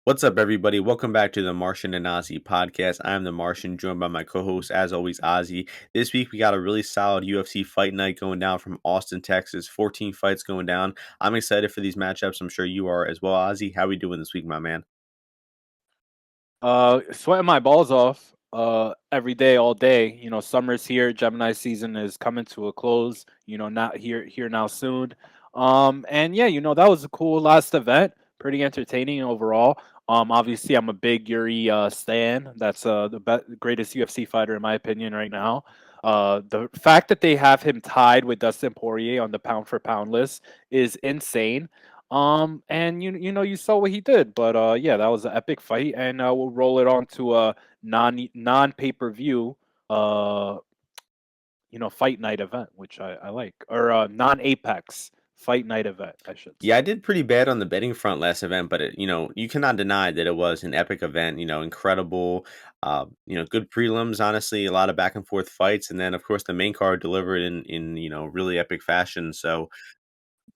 What's up, everybody? Welcome back to the Martian and Ozzy podcast. I'm the Martian, joined by my co-host, as always, Ozzy. This week, we got a really solid UFC fight night going down from Austin, Texas. 14 fights going down. I'm excited for these matchups. I'm sure you are as well, Ozzy. How we doing this week, my man? Sweating my balls off every day, all day. Summer's here. Gemini season is coming to a close. Not here now soon. And yeah, that was a cool last event. Pretty entertaining overall. Obviously, I'm a big Yuri stan. That's greatest UFC fighter in my opinion right now. The fact that they have him tied with Dustin Poirier on the pound for pound list is insane. And you saw what he did, but yeah, that was an epic fight, and we'll roll it on to a non pay per view, uh, fight night event, which I like, or non Apex fight night event, I should Yeah, say. I did pretty bad on the betting front last event, but you cannot deny that it was an epic event. Incredible. Good prelims. Honestly, a lot of back and forth fights, and then of course the main card delivered in really epic fashion. So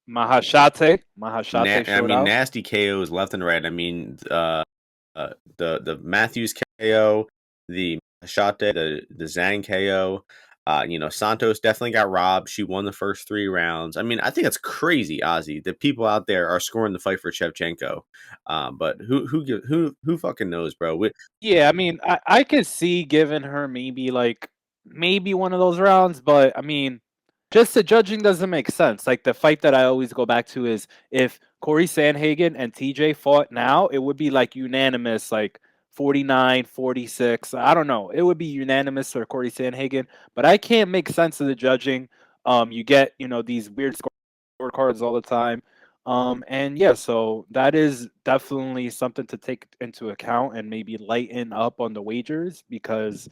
Mahashate I showed mean, out. nasty KOs left and right. I mean, the Matthews KO, the Shate, the Zhang KO. Santos definitely got robbed. She won the first 3 rounds. I mean, I think it's crazy, Ozzy, that people out there are scoring the fight for Shevchenko. But who fucking knows, bro? Yeah, I mean, I could see giving her maybe one of those rounds, but I mean, just the judging doesn't make sense. Like the fight that I always go back to is if Corey Sandhagen and TJ fought now, it would be like unanimous, like 49-46. I don't know. It would be unanimous for Corey Sandhagen, but I can't make sense of the judging. You get, these weird scorecards all the time. And yeah, so that is definitely something to take into account and maybe lighten up on the wagers because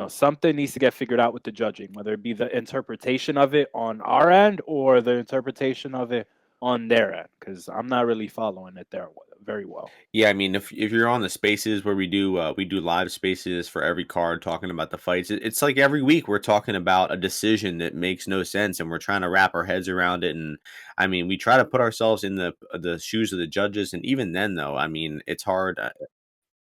something needs to get figured out with the judging, whether it be the interpretation of it on our end or the interpretation of it on their end, because I'm not really following it there very well. Yeah, I mean, if you're on the spaces where we do live spaces for every card talking about the fights, it's like every week we're talking about a decision that makes no sense, and we're trying to wrap our heads around it. And I mean, we try to put ourselves in the shoes of the judges, and even then, though, I mean, it's hard.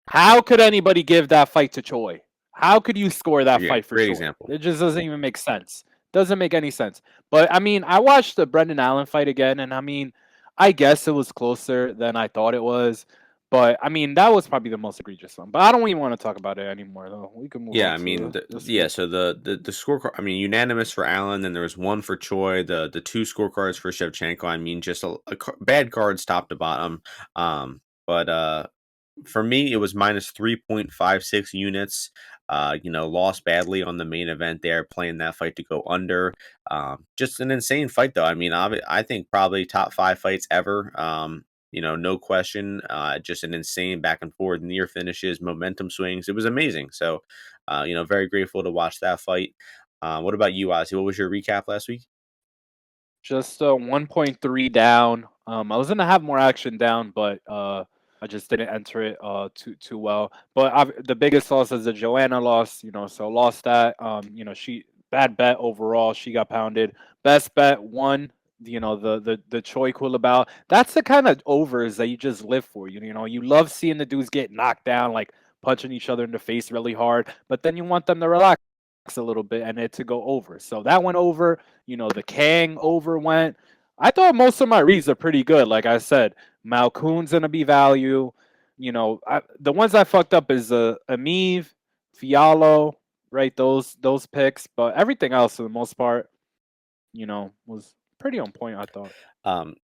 How could anybody give that fight to Choi? How could you score that Yeah, fight for great Choi? example. It just doesn't even make sense. Doesn't make any sense. But I mean, I watched the Brendan Allen fight again, and I mean, I guess it was closer than I thought it was. But I mean, that was probably the most egregious one. But I don't even want to talk about it anymore, though. We can move Yeah, on I mean, to this yeah. week. So the scorecard. I mean, unanimous for Allen. Then there was one for Choi. The two scorecards for Shevchenko. I mean, just bad cards top to bottom. But for me, it was minus 3.56 units. Lost badly on the main event there, playing that fight to go under. Just an insane fight, though. I mean, I think probably top 5 fights ever. No question. Just an insane back and forth, near finishes, momentum swings. It was amazing. So, very grateful to watch that fight. What about you, Ozzy? What was your recap last week? Just 1.3 down. I was gonna have more action down, but I just didn't enter it too well. But the biggest loss is the Joanna loss. So lost that. She bad bet overall. She got pounded. Best bet won. The Choi Culibao. That's the kind of overs that you just live for. You love seeing the dudes get knocked down, like punching each other in the face really hard. But then you want them to relax a little bit and it to go over. So that went over. The Kang over went. I thought most of my reads are pretty good. Like I said, Malkoon's gonna be value. The ones I fucked up is Amiv, Fialo, right? Those picks, but everything else for the most part, was pretty on point. I thought.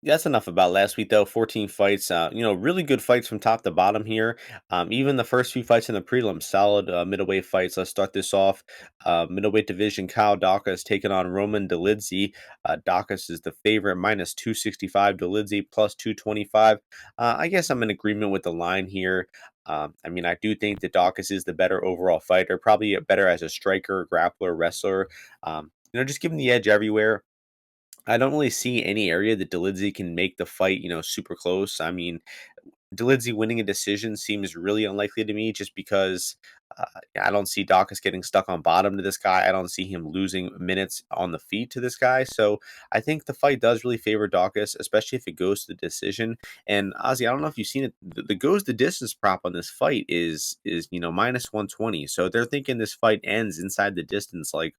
That's enough about last week, though. 14 fights. Really good fights from top to bottom here. Even the first few fights in the prelim, solid middleweight fights. Let's start this off. Middleweight division, Kyle Daukaus taking on Roman Dolidze. Daukaus is the favorite, minus 265. Dolidze plus 225. I guess I'm in agreement with the line here. I mean, I do think that Daukaus is the better overall fighter, probably better as a striker, grappler, wrestler. Just give him the edge everywhere. I don't really see any area that Dolidze can make the fight, super close. I mean, Dolidze winning a decision seems really unlikely to me just because I don't see Daukaus getting stuck on bottom to this guy. I don't see him losing minutes on the feet to this guy. So I think the fight does really favor Daukaus, especially if it goes to the decision. And Ozzy, I don't know if you've seen it. The goes the distance prop on this fight is minus 120. So they're thinking this fight ends inside the distance like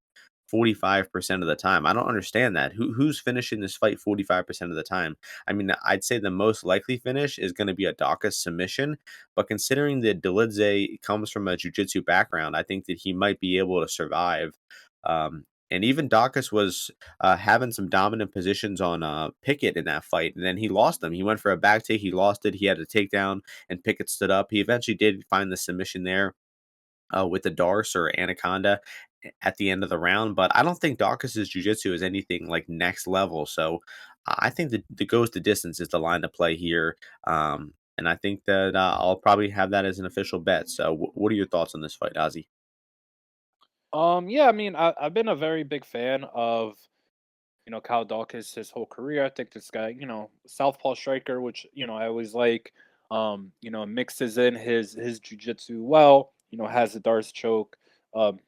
45% of the time. I don't understand that. Who's finishing this fight 45% of the time? I mean, I'd say the most likely finish is going to be a Daukaus submission, but considering that Dolidze comes from a jiu-jitsu background, I think that he might be able to survive. And even Daukaus was having some dominant positions on Pickett in that fight, and then he lost them. He went for a back take, he lost it. He had a takedown, and Pickett stood up. He eventually did find the submission there with the Darce or Anaconda at the end of the round. But I don't think Dawkins' jiu-jitsu is anything like next level. So I think that the goes the distance is the line to play here. And I think that I'll probably have that as an official bet. So what are your thoughts on this fight, Ozzy? Yeah, I mean, I've been a very big fan of Kyle Daukaus his whole career. I think this guy, southpaw striker, which I always like. Mixes in his jujitsu well. Has a Darce choke,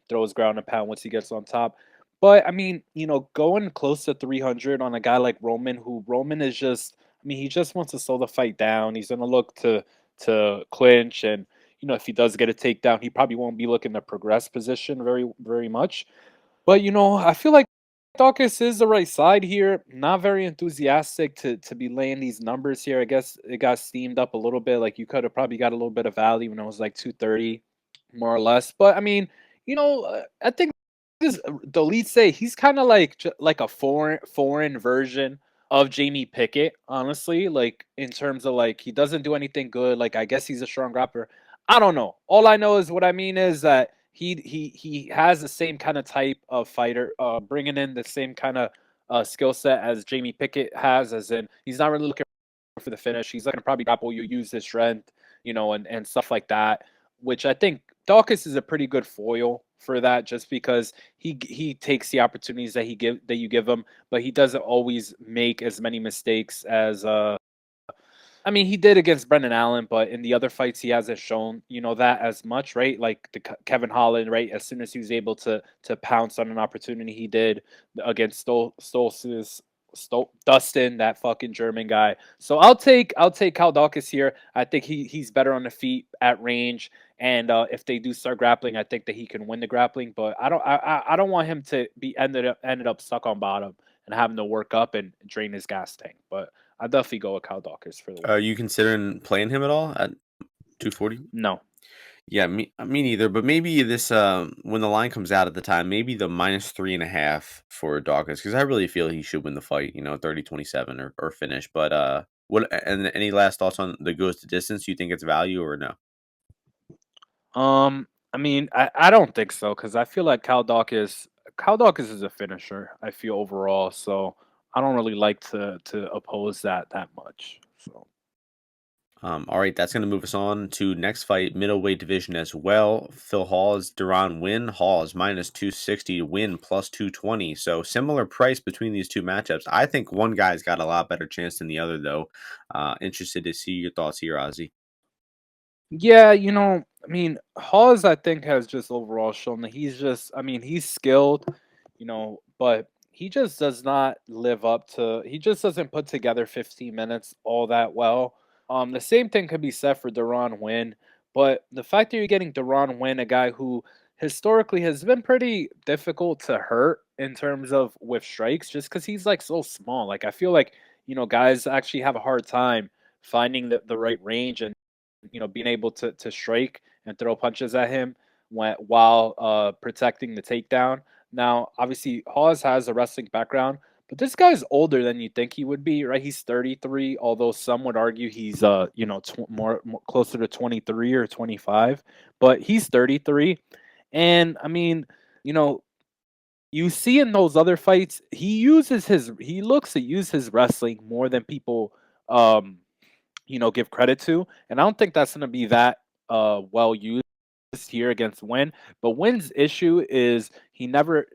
throws ground and pound once he gets on top. But I mean, going close to 300 on a guy like Roman, who Roman is just, I mean, he just wants to slow the fight down. He's gonna look to clinch, and if he does get a takedown, he probably won't be looking to progress position very much. But I feel like Daukaus is the right side here. Not very enthusiastic to be laying these numbers here. I guess it got steamed up a little bit. Like you could have probably got a little bit of value when it was like 230, more or less. But I mean, I think this Dolidze, he's kind of like like a foreign version of Jamie Pickett. Honestly, like in terms of like he doesn't do anything good. Like I guess he's a strong grappler. I don't know. All I know is what I mean is that he has the same kind of type of fighter, bringing in the same kind of skill set as Jamie Pickett has, as in he's not really looking for the finish. He's looking to probably grapple you, use his strength, and stuff like that. Which I think Daukaus is a pretty good foil for that, just because he takes the opportunities that you give him, but he doesn't always make as many mistakes as I mean, he did against Brendan Allen, but in the other fights, he hasn't shown that as much, right? Like the Kevin Holland, right? As soon as he was able to pounce on an opportunity, he did against Dustin, that fucking German guy. So I'll take Kyle Daukaus here. I think he's better on the feet at range, and if they do start grappling, I think that he can win the grappling. But I don't want him to be ended up stuck on bottom and having to work up and drain his gas tank. But I'd definitely go with Kyle Daukaus for the win. Are you considering playing him at all at 240? No. Yeah, me neither. But maybe this when the line comes out at the time, maybe the minus 3.5 for Dawkins, because I really feel he should win the fight, 30-27 or finish. But what and any last thoughts on the goes to distance? You think it's value or no? I mean, I don't think so because I feel like Kyle Daukaus is a finisher. I feel overall, so I don't really like to oppose that much. So All right, that's going to move us on to next fight, middleweight division as well. Phil Hawes, Duran Win. Hawes minus 260, Win plus 220. So similar price between these two matchups. I think one guy's got a lot better chance than the other, though. Interested to see your thoughts here, Ozzy. yeah, I mean, Hawes I think has just overall shown that I mean, he's skilled, but he just does not live up to. He just doesn't put together 15 minutes all that well. The same thing could be said for Duran Win, but the fact that you're getting Duran Win, a guy who historically has been pretty difficult to hurt in terms of with strikes, just because he's like so small. Like I feel like guys actually have a hard time finding the right range and being able to strike and throw punches at him while protecting the takedown. Now, obviously, Hawes has a wrestling background, but this guy's older than you think he would be, right? He's 33, although some would argue he's more closer to 23 or 25, but he's 33. And I mean, you know, you see in those other fights, he looks to use his wrestling more than people give credit to. And I don't think that's gonna be that well used here against Win. But Win's issue is he never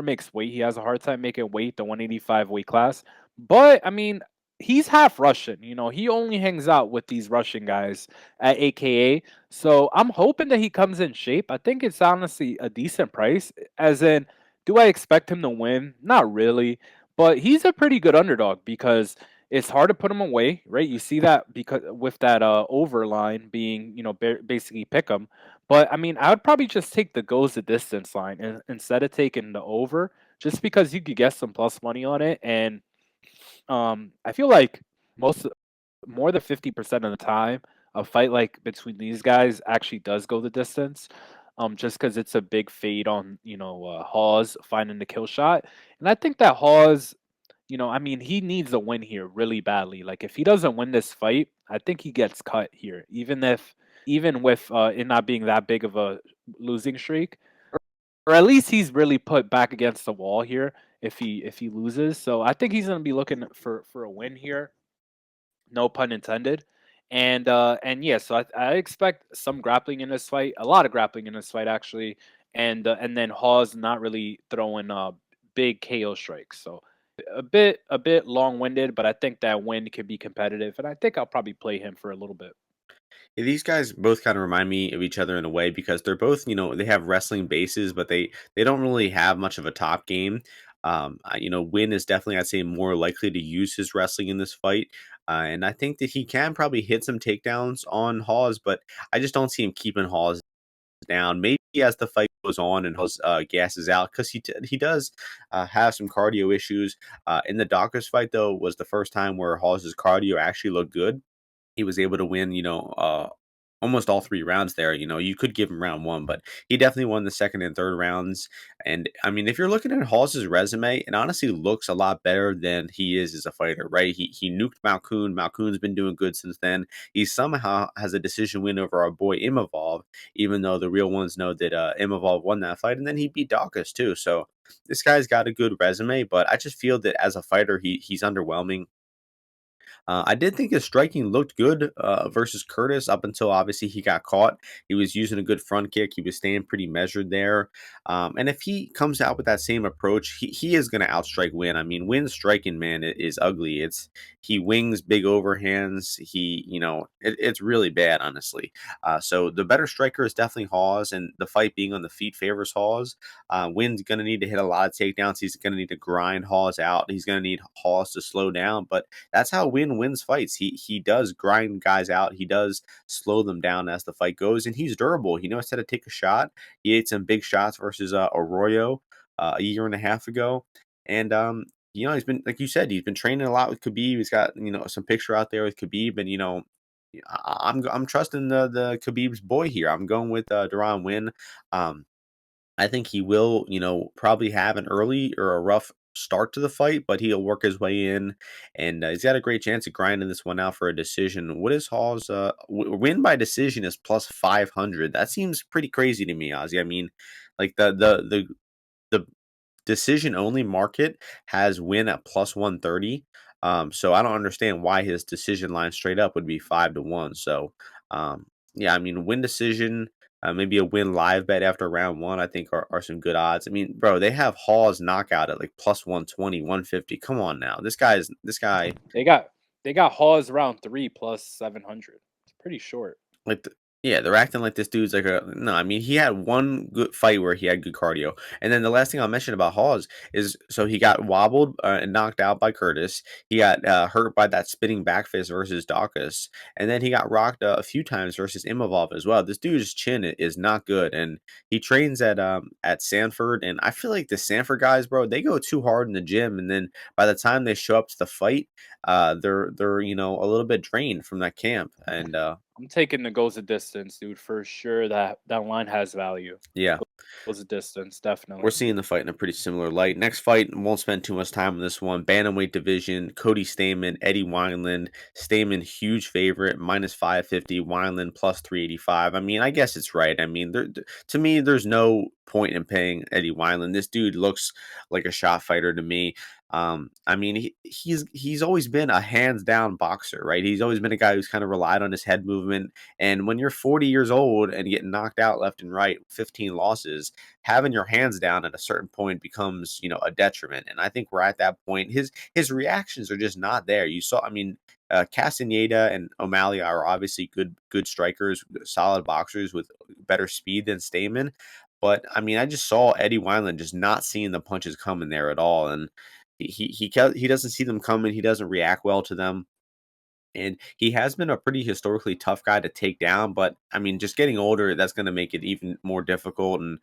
makes weight. He has a hard time making weight, the 185 weight class. But I mean, he's half Russian. He only hangs out with these Russian guys at AKA. So I'm hoping that he comes in shape. I think it's honestly a decent price. As in, do I expect him to win? Not really, but he's a pretty good underdog because it's hard to put him away, right? You see that because with that over line being, basically pick him. But I mean, I would probably just take the goes the distance line instead of taking the over, just because you could get some plus money on it. And I feel like most more than 50% of the time, a fight like between these guys actually does go the distance. Just because it's a big fade on Hawes finding the kill shot, and I think that Hawes, I mean, he needs a win here really badly. Like if he doesn't win this fight, I think he gets cut here, even with it not being that big of a losing streak, or at least he's really put back against the wall here if he loses. So I think he's gonna be looking for a win here, no pun intended. And yeah, so I expect some grappling in this fight, a lot of grappling in this fight actually, and then Hawes not really throwing big KO strikes. So a bit long winded, but I think that win could be competitive, and I think I'll probably play him for a little bit. Yeah, these guys both kind of remind me of each other in a way because they're both, they have wrestling bases, but they don't really have much of a top game. Win is definitely, I'd say, more likely to use his wrestling in this fight. And I think that he can probably hit some takedowns on Hawes, but I just don't see him keeping Hawes down. Maybe as the fight goes on and Hawes gasses out because he does have some cardio issues. In the Daukaus fight, though, was the first time where Hawes's cardio actually looked good. He was able to win, almost all 3 rounds there. You could give him round 1, but he definitely won the second and third rounds. And I mean, if you're looking at Hall's resume, it honestly looks a lot better than he is as a fighter, right? He nuked Malkoun. Malkoun's been doing good since then. He somehow has a decision win over our boy Imavov, even though the real ones know that Imavov won that fight, and then he beat Daukaus too. So this guy's got a good resume, but I just feel that as a fighter, he's underwhelming. I did think his striking looked good versus Curtis up until obviously he got caught. He was using a good front kick. He was staying pretty measured there. And if he comes out with that same approach, he is going to outstrike Win. I mean, Win's striking, man, is ugly. He wings big overhands. It's really bad, honestly. So the better striker is definitely Hawes, and the fight being on the feet favors Hawes. Win's going to need to hit a lot of takedowns. He's going to need to grind Hawes out. He's going to need Hawes to slow down, but that's how Win wins fights. He does grind guys out. He does slow them down as the fight goes, and he's durable. He knows how to take a shot. He ate some big shots versus Arroyo a year and a half ago, and he's been, like you said, he's been training a lot with Khabib. He's got some picture out there with Khabib, and I'm trusting the Khabib's boy here. I'm going with Duran Win. Um, I think he will, probably have an early or a rough start to the fight, but he'll work his way in, and he's got a great chance of grinding this one out for a decision. What is Hall's win by decision is plus 500? That seems pretty crazy to me, Ozzy. I mean, like the decision only market has Win at plus 130. So I don't understand why his decision line straight up would be 5 to 1. So yeah, I mean, Win decision, maybe a Win live bet after round 1, I think are some good odds. I mean, bro, they have Hall's knockout at like plus 120, 150. Come on now. This guy They got Hawes round 3 plus 700. It's pretty short. like, yeah, they're acting like this dude's like a no. I mean, he had one good fight where he had good cardio, and then the last thing I'll mention about Hawes is so he got wobbled and knocked out by Curtis. He got hurt by that spinning back fist versus Daukaus, and then he got rocked a few times versus Imavov as well. This dude's chin is not good, and he trains at Sanford, and I feel like the Sanford guys, bro, they go too hard in the gym, and then by the time they show up to the fight, they're a little bit drained from that camp, and I'm taking the goes the distance, dude, for sure. That line has value. yeah. Goes the distance, We're definitely. seeing the fight in a pretty similar light. Next fight, won't spend too much time on this one. Bantamweight division, Cody Stamann, Eddie Wineland. Stamann, huge favorite, minus 550. Wineland, plus 385. I mean, I guess it's right. I mean, to me, there's no point in paying Eddie Wineland. This dude looks like a shot fighter to me. I mean, he's always been a hands down boxer, right? He's always been a guy who's kind of relied on his head movement. And when you're 40 years old and getting knocked out left and right, 15 losses, having your hands down at a certain point becomes, a detriment. And I think we're at that point. His reactions are just not there. You saw, I mean, Castaneda and O'Malley are obviously good strikers, solid boxers with better speed than Stamen. But I mean, I just saw Eddie Wineland just not seeing the punches coming there at all, and he doesn't see them coming. He doesn't react well to them. And he has been a pretty historically tough guy to take down, but I mean, just getting older, that's going to make it even more difficult. And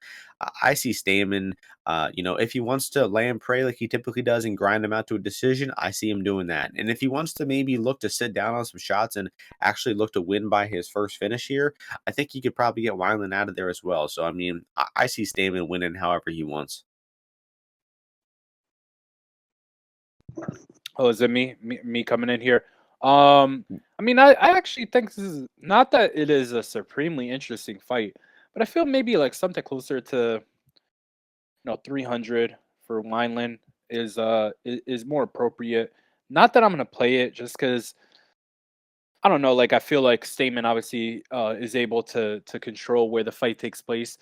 I see Stamen, if he wants to lay and pray like he typically does and grind him out to a decision, I see him doing that. And if he wants to maybe look to sit down on some shots and actually look to win by his first finish here, I think he could probably get Wineland out of there as well. So, I mean, I see Stamen winning however he wants. Oh, is it me coming in here? I mean, I actually think this is not that it is a supremely interesting fight, but I feel maybe like something closer to 300 for Wineland is more appropriate. Not that I'm gonna play it just because I don't know. Like I feel like Stamen obviously is able to control where the fight takes place,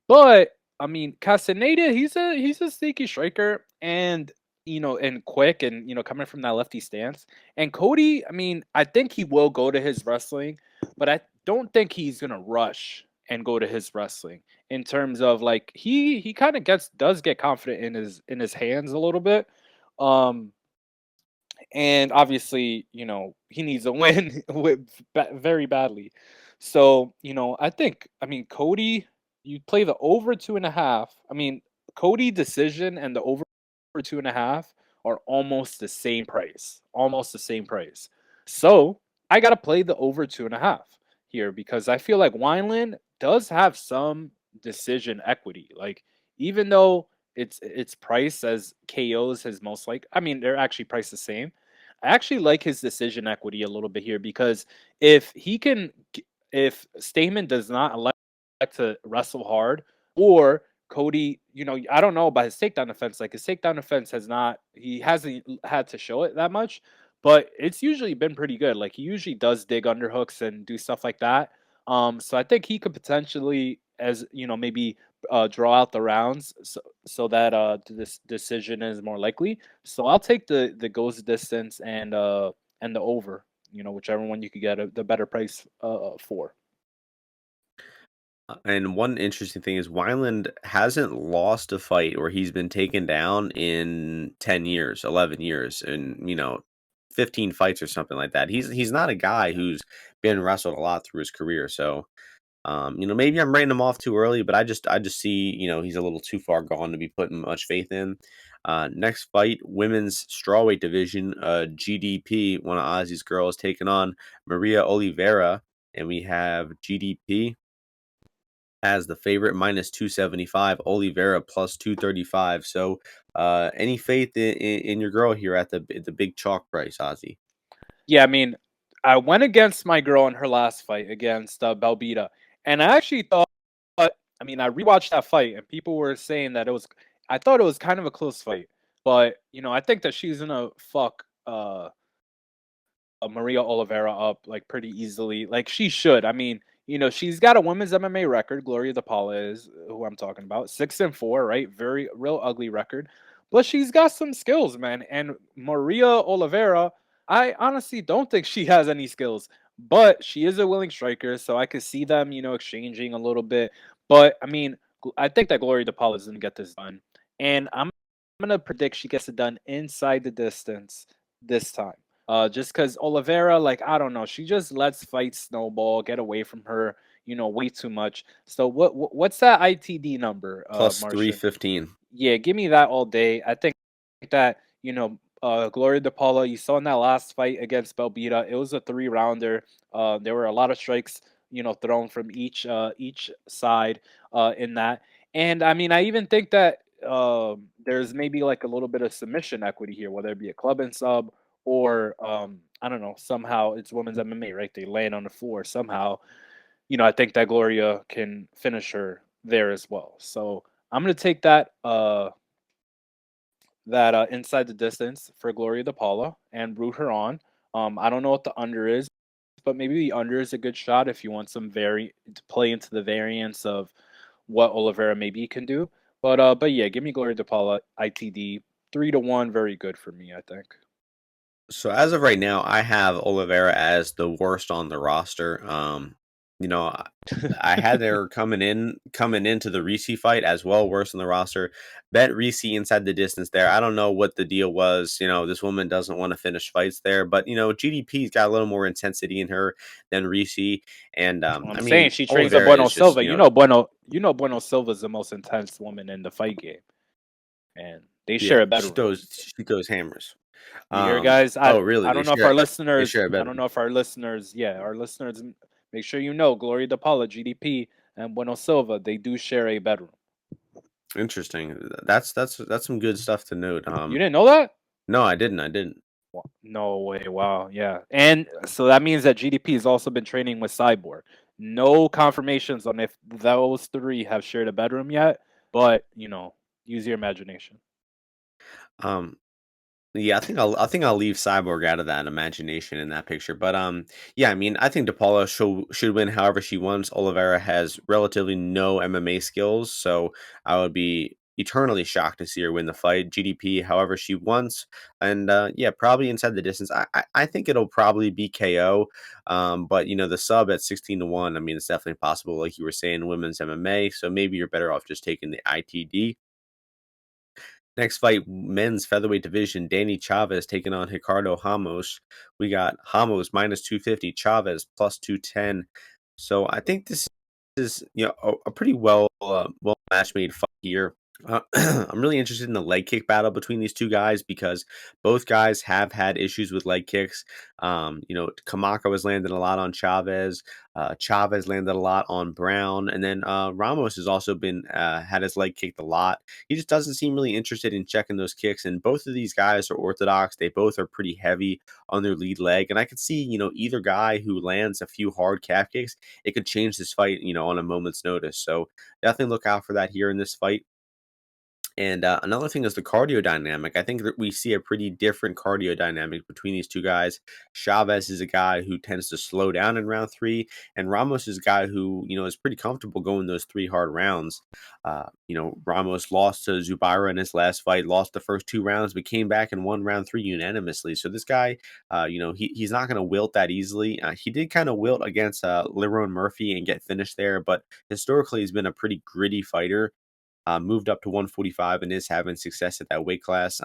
but I mean Castaneda, he's a sneaky striker and and quick and coming from that lefty stance. And Cody, I mean, I think he will go to his wrestling, but I don't think he's gonna rush and go to his wrestling in terms of like he kind of does get confident in his hands a little bit. Um, and obviously, he needs a win very badly. So, I mean, Cody, you play the over 2.5. I mean, Cody decision and the over 2.5 are almost the same price, almost the same price. So, I got to play the over 2.5 here because I feel like Wineland does have some decision equity. Like, even though it's priced as KOs his most like, I mean, they're actually priced the same. I actually like his decision equity a little bit here because if he can, if Stamen does not elect to wrestle hard, or Cody, I don't know about his takedown defense. Like his takedown defense he hasn't had to show it that much, but it's usually been pretty good. Like he usually does dig underhooks and do stuff like that. So I think he could potentially, as maybe draw out the rounds so that this decision is more likely. So I'll take the goes distance and the over. Whichever one you could get the better price for. And one interesting thing is Wineland hasn't lost a fight where he's been taken down in 10 years, 11 years, and 15 fights or something like that. He's not a guy who's been wrestled a lot through his career. So, maybe I'm writing him off too early, but I just see, he's a little too far gone to be putting much faith in. Next fight, women's strawweight division, GDP, one of Ozzy's girls, taking on Maria Oliveira, and we have GDP as the favorite minus 275, Oliveira plus 235. So, any faith in your girl here at the big chalk price, Ozzy? Yeah, I mean, I went against my girl in her last fight against Belbita, and I actually thought. I mean, I rewatched that fight, and people were saying that it was. I thought it was kind of a close fight, but I think that she's gonna fuck Maria Oliveira up like pretty easily. Like she should. I mean, she's got a women's MMA record. Gloria DePaula is who I'm talking about. 6-4, right? Very real ugly record. But she's got some skills, man. And Maria Oliveira, I honestly don't think she has any skills. But she is a willing striker, so I could see them, exchanging a little bit. But I mean, I think that Gloria DePaula is gonna get this done. And I'm gonna predict she gets it done inside the distance this time. Just because Oliveira, like I don't know, she just lets fights snowball, get away from her, way too much. So what's that ITD number, Plus Martian? 315. Yeah, give me that all day. I think that Gloria DePaula, you saw in that last fight against Belbita, it was a 3-rounder. There were a lot of strikes, thrown from each side in that. And I mean, I even think that there's maybe like a little bit of submission equity here, whether it be a club and sub or I don't know, somehow it's women's MMA, right? They land on the floor somehow. I think that Gloria can finish her there as well. So I'm gonna take that that inside the distance for Gloria DePaula and root her on. I don't know what the under is, but maybe the under is a good shot if you want some to play into the variance of what Oliveira maybe can do. But yeah, give me Gloria DePaula ITD 3-1, very good for me, I think. So as of right now, I have Oliveira as the worst on the roster. You know, I had her coming into the Reese fight as well, worse on the roster. Bet Reese inside the distance there. I don't know what the deal was. This woman doesn't want to finish fights there, but GDP's got a little more intensity in her than Reese. And I'm I saying mean, she trains at Oliveira Bueno is just Silva. Bueno Silva's the most intense woman in the fight game, and they yeah, share a she bedroom. goes hammers. You hear, guys? Oh really? I don't know if our They listeners. share a I don't bedroom. know if our listeners. Yeah, our listeners. Make sure you know Gloria DePaula, GDP, and Bueno Silva. They do share a bedroom. Interesting. That's some good stuff to note. You didn't know that? No, I didn't. I didn't. No way. Wow. Yeah. And so that means that GDP has also been training with Cyborg. No confirmations on if those three have shared a bedroom yet, but use your imagination. Um, Yeah, I think I'll leave Cyborg out of that imagination in that picture. But yeah, I mean, I think DePaula should win however she wants. Oliveira has relatively no MMA skills, so I would be eternally shocked to see her win the fight. GDP, however she wants, and yeah, probably inside the distance. I think it'll probably be KO. But the sub at 16-1. I mean, it's definitely possible, like you were saying, women's MMA. So maybe you're better off just taking the ITD. Next fight, men's featherweight division, Danny Chavez taking on Ricardo Ramos. We got Ramos minus 250, Chavez plus 210. So I think this is a pretty well match made fight here. I'm really interested in the leg kick battle between these two guys because both guys have had issues with leg kicks. Kamaka was landing a lot on Chavez. Chavez landed a lot on Brown, and then Ramos has also been had his leg kicked a lot. He just doesn't seem really interested in checking those kicks. And both of these guys are orthodox. They both are pretty heavy on their lead leg, and I could see either guy who lands a few hard calf kicks, it could change this fight on a moment's notice. So definitely look out for that here in this fight. And another thing is the cardio dynamic. I think that we see a pretty different cardio dynamic between these two guys. Chavez is a guy who tends to slow down in round three, and Ramos is a guy who is pretty comfortable going those three hard rounds. Ramos lost to Zubaira in his last fight, lost the first two rounds, but came back and won round three unanimously. So this guy, he's not going to wilt that easily. He did kind of wilt against Lerone Murphy and get finished there, but historically he's been a pretty gritty fighter. Moved up to 145 and is having success at that weight class.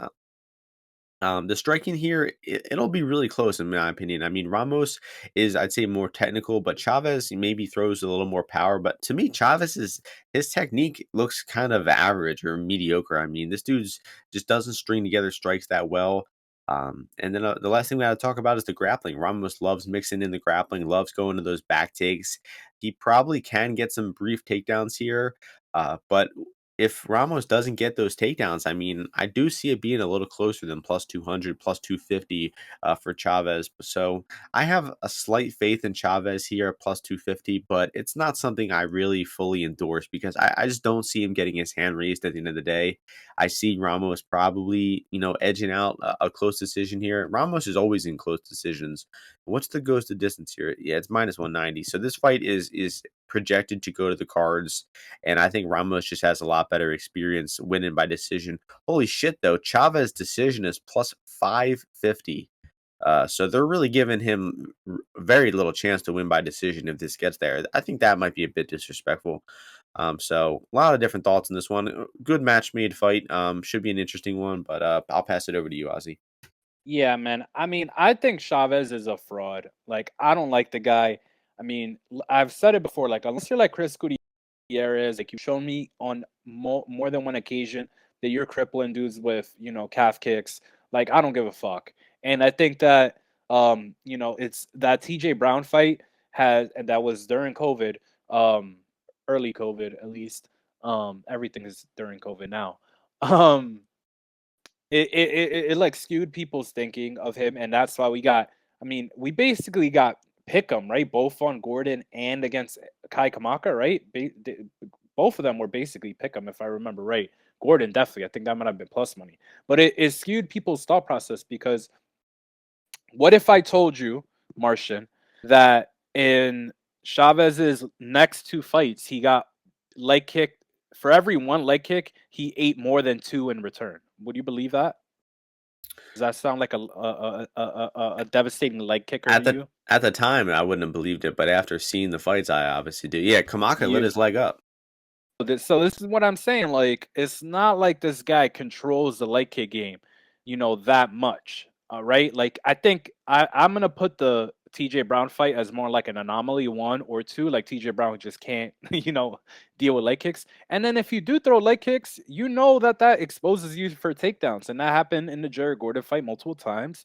The striking here, it'll be really close in my opinion. I mean, Ramos is, I'd say, more technical, but Chavez maybe throws a little more power. But to me, his technique looks kind of average or mediocre. I mean, this dude's just doesn't string together strikes that well. And then the last thing we got to talk about is the grappling. Ramos loves mixing in the grappling, loves going to those back takes. He probably can get some brief takedowns here, but if Ramos doesn't get those takedowns, I mean, I do see it being a little closer than plus 200, plus 250 for Chavez. So I have a slight faith in Chavez here at plus 250, but it's not something I really fully endorse because I just don't see him getting his hand raised at the end of the day. I see Ramos probably, edging out a close decision here. Ramos is always in close decisions. What's the goes to distance here? Yeah, it's minus 190. So this fight is projected to go to the cards. And I think Ramos just has a lot better experience winning by decision. Holy shit, though. Chavez decision is plus 550. So they're really giving him very little chance to win by decision if this gets there. I think that might be a bit disrespectful. So a lot of different thoughts in this one. Good match made fight. Should be an interesting one, but I'll pass it over to you, Ozzy. Yeah, man. I mean, I think Chavez is a fraud. Like, I don't like the guy. I mean, I've said it before. Like, unless you're like Chris Gutierrez, like you've shown me on more than one occasion that you're crippling dudes with, calf kicks. Like, I don't give a fuck. And I think that, it's that TJ Brown fight and that was during COVID, um, early COVID at least. Everything is during COVID now. Um, it like skewed people's thinking of him, and that's why we got. I mean, we basically got Pick'em, right? Both on Gordon and against Kai Kamaka, right? Both of them were basically Pick'em, if I remember right. Gordon, definitely. I think that might have been plus money. But it skewed people's thought process because what if I told you, Martian, that in Chavez's next two fights, he got leg kicked for every one leg kick, he ate more than two in return. Would you believe that? Does that sound like a devastating leg kicker to you? At the time, I wouldn't have believed it, but after seeing the fights, I obviously do. Yeah, Kamaka lit You his leg up. So this is what I'm saying. Like, it's not like this guy controls the leg kick game, that much. All right. Like, I think I'm gonna put the TJ Brown fight as more like an anomaly, one or two. Like TJ Brown just can't, deal with leg kicks. And then if you do throw leg kicks, that exposes you for takedowns, and that happened in the Jared Gordon fight multiple times.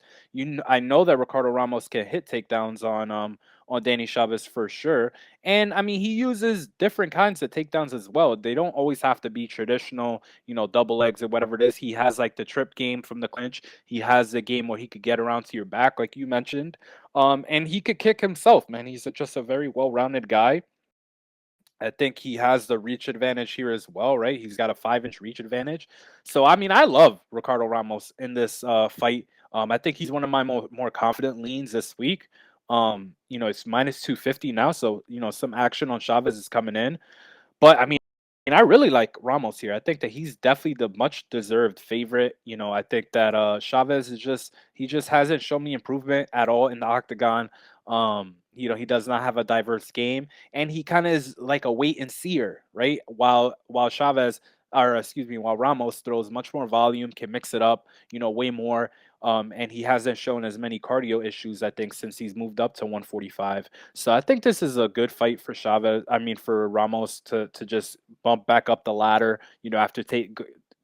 I know that Ricardo Ramos can hit takedowns on Danny Chavez for sure. And I mean, he uses different kinds of takedowns as well. They don't always have to be traditional, double legs or whatever it is. He has like the trip game from the clinch. He has a game where he could get around to your back, like you mentioned. And he could kick himself, man. He's just a very well-rounded guy. I think he has the reach advantage here as well, right? He's got a 5-inch reach advantage. So I mean, I love Ricardo Ramos in this fight. I think he's one of my more confident leans this week. It's minus 250 now, so some action on Chavez is coming in. But I mean, I really like Ramos here. I think that he's definitely the much deserved favorite. I think that Chavez he just hasn't shown me improvement at all in the octagon. He does not have a diverse game, and he kind of is like a wait and seer, right? While Chavez, or excuse me, while Ramos throws much more volume, can mix it up, way more. And he hasn't shown as many cardio issues, I think, since he's moved up to 145. So I think this is a good fight for Chavez. I mean, for Ramos to just bump back up the ladder, after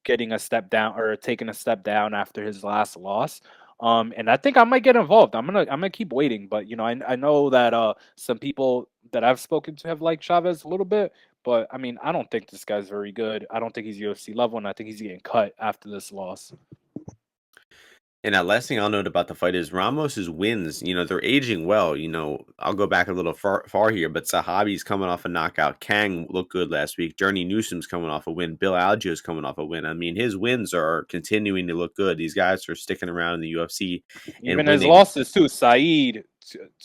getting a step down or taking a step down after his last loss. And I think I might get involved. I'm gonna keep waiting, but I know that some people that I've spoken to have liked Chavez a little bit, but I mean I don't think this guy's very good. I don't think he's UFC level, and I think he's getting cut after this loss. And that last thing I'll note about the fight is Ramos's wins, they're aging well. I'll go back a little far here, but Sahabi's coming off a knockout. Kang looked good last week. Journey Newsom's coming off a win. Bill Algio's coming off a win. I mean, his wins are continuing to look good. These guys are sticking around in the UFC and Even his winning. losses too, Saeed,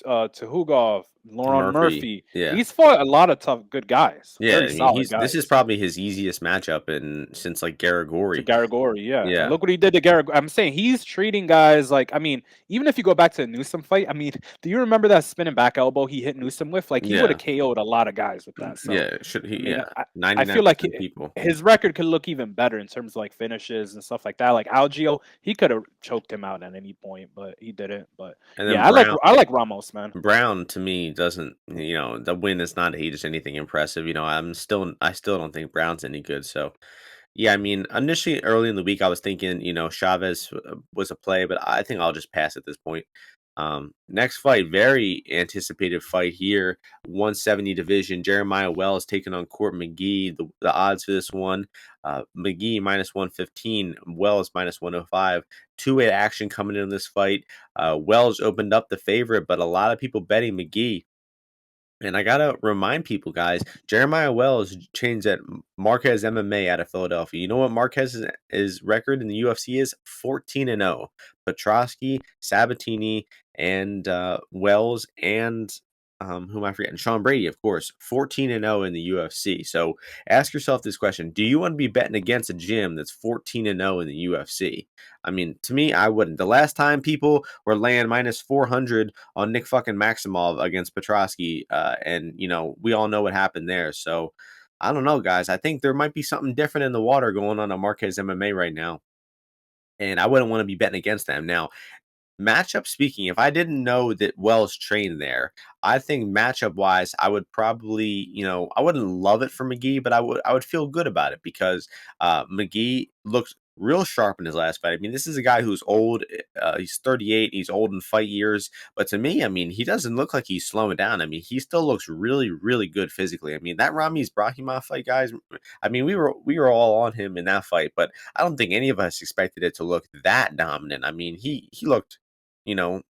Tuhugov, Lauren Murphy, Murphy. yeah. He's fought a lot of tough, good guys, Yeah, very I mean, solid he's this is guys. probably his easiest matchup since like To Garagori. Garagori, yeah. And Yeah. look what he did to Garagori. I'm saying he's treating guys like, I mean, even if you go back to the Newsom fight, I mean, do you remember that spinning back elbow he hit Newsom with? Like, he would have Yeah. KO'd a lot of guys with that. So, Yeah, should I he mean, yeah. I feel like 99% people. his record could look even better in terms of like finishes and stuff like that. Like Algio, he could have choked him out at any point, but he didn't. But And then yeah, I like Ramos, man. Brown to me doesn't, the win is not he just anything impressive. I still don't think Brown's any good. So yeah, I mean, initially early in the week I was thinking, Chavez was a play, but I think I'll just pass at this point. Next fight, very anticipated fight here, 170 division. Jeremiah Wells taking on Court McGee. The odds for this one, McGee minus 115, Wells minus 105. Two-way action coming in this fight. Wells opened up the favorite, but a lot of people betting McGee. And I gotta remind people, guys, Jeremiah Wells trains at Marquez MMA out of Philadelphia. You know what Marquez's record in the UFC is? 14-0. Petrosky, Sabatini, and Wells, and who am I forgetting? Sean Brady, of course. 14-0 in the UFC. So ask yourself this question: do you want to be betting against a gym that's 14-0 in the UFC? I mean, to me, I wouldn't. The last time people were laying minus 400 on Nick fucking Maximov against Petrosky, and we all know what happened there. So I don't know, guys. I think there might be something different in the water going on Marquez MMA right now, and I wouldn't want to be betting against them now. Matchup speaking, if I didn't know that Wells trained there, I think matchup wise, I would probably, I wouldn't love it for McGee, but I would feel good about it because McGee looks real sharp in his last fight. I mean, this is a guy who's old. He's 38. He's old in fight years. But to me, I mean, he doesn't look like he's slowing down. I mean, he still looks really, really good physically. I mean, that Ramiz Brahimov fight, guys. I mean, we were all on him in that fight, but I don't think any of us expected it to look that dominant. I mean, he looked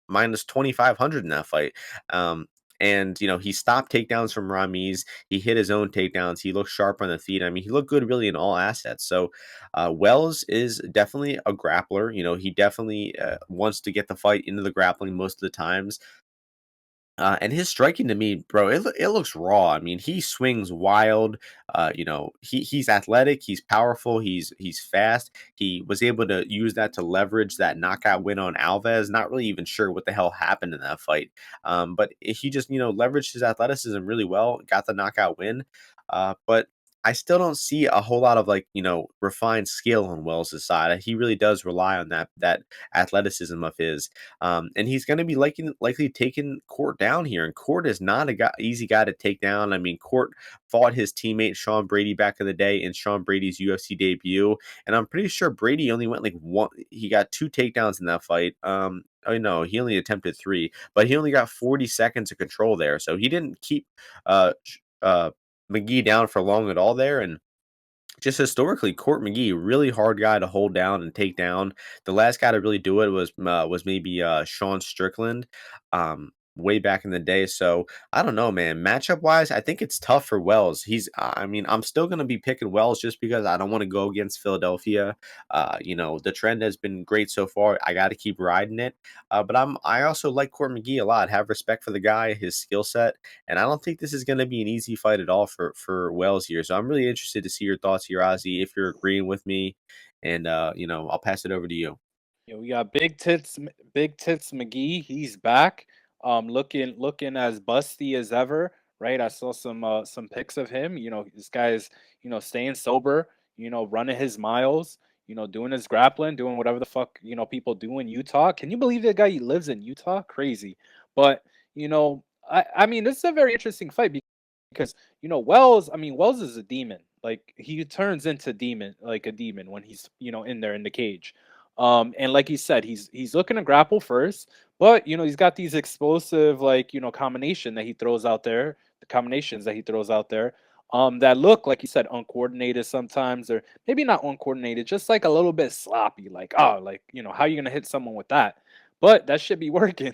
minus 2,500 in that fight. And he stopped takedowns from Ramiz. He hit his own takedowns. He looked sharp on the feet. I mean, he looked good really in all assets. So Wells is definitely a grappler. He definitely wants to get the fight into the grappling most of the times. And his striking to me, bro, it looks raw. I mean, he swings wild. He's athletic, he's powerful, he's fast. He was able to use that to leverage that knockout win on Alves. Not really even sure what the hell happened in that fight, but he just leveraged his athleticism really well, got the knockout win. But I still don't see a whole lot of refined skill on Wells' side. He really does rely on that athleticism of his. And he's going to be likely taking Court down here. And Court is not easy guy to take down. I mean, Court fought his teammate Sean Brady back in the day in Sean Brady's UFC debut. And I'm pretty sure Brady only went like one. He got 2 takedowns in that fight. Oh no, he only attempted 3, but he only got 40 seconds of control there. So he didn't keep McGee down for long at all there. And just historically, Court McGee, really hard guy to hold down and take down. The last guy to really do it was maybe Sean Strickland, way back in the day. So I don't know, man. Matchup wise, I think it's tough for Wells. I mean, I'm still gonna be picking Wells just because I don't want to go against Philadelphia. The trend has been great so far. I got to keep riding it. But I also like Court McGee a lot. Have respect for the guy, his skill set, and I don't think this is going to be an easy fight at all for Wells here. So I'm really interested to see your thoughts here, Ozzy, if you're agreeing with me. And I'll pass it over to you. We got Big Tits McGee. He's back, looking as busty as ever. Right, I saw some pics of him. This guy is staying sober. Running his miles. Doing his grappling, doing whatever the fuck people do in Utah. Can you believe that guy lives in Utah? Crazy. But I mean, this is a very interesting fight because Wells. I mean, Wells is a demon. Like he turns into demon, like a demon when he's in there in the cage. And like he said, he's looking to grapple first, but he's got these explosive combination that he throws out there, the combinations that he throws out there, that look like you said uncoordinated sometimes, or maybe not uncoordinated, just like a little bit sloppy, like how are you gonna hit someone with that? But that should be working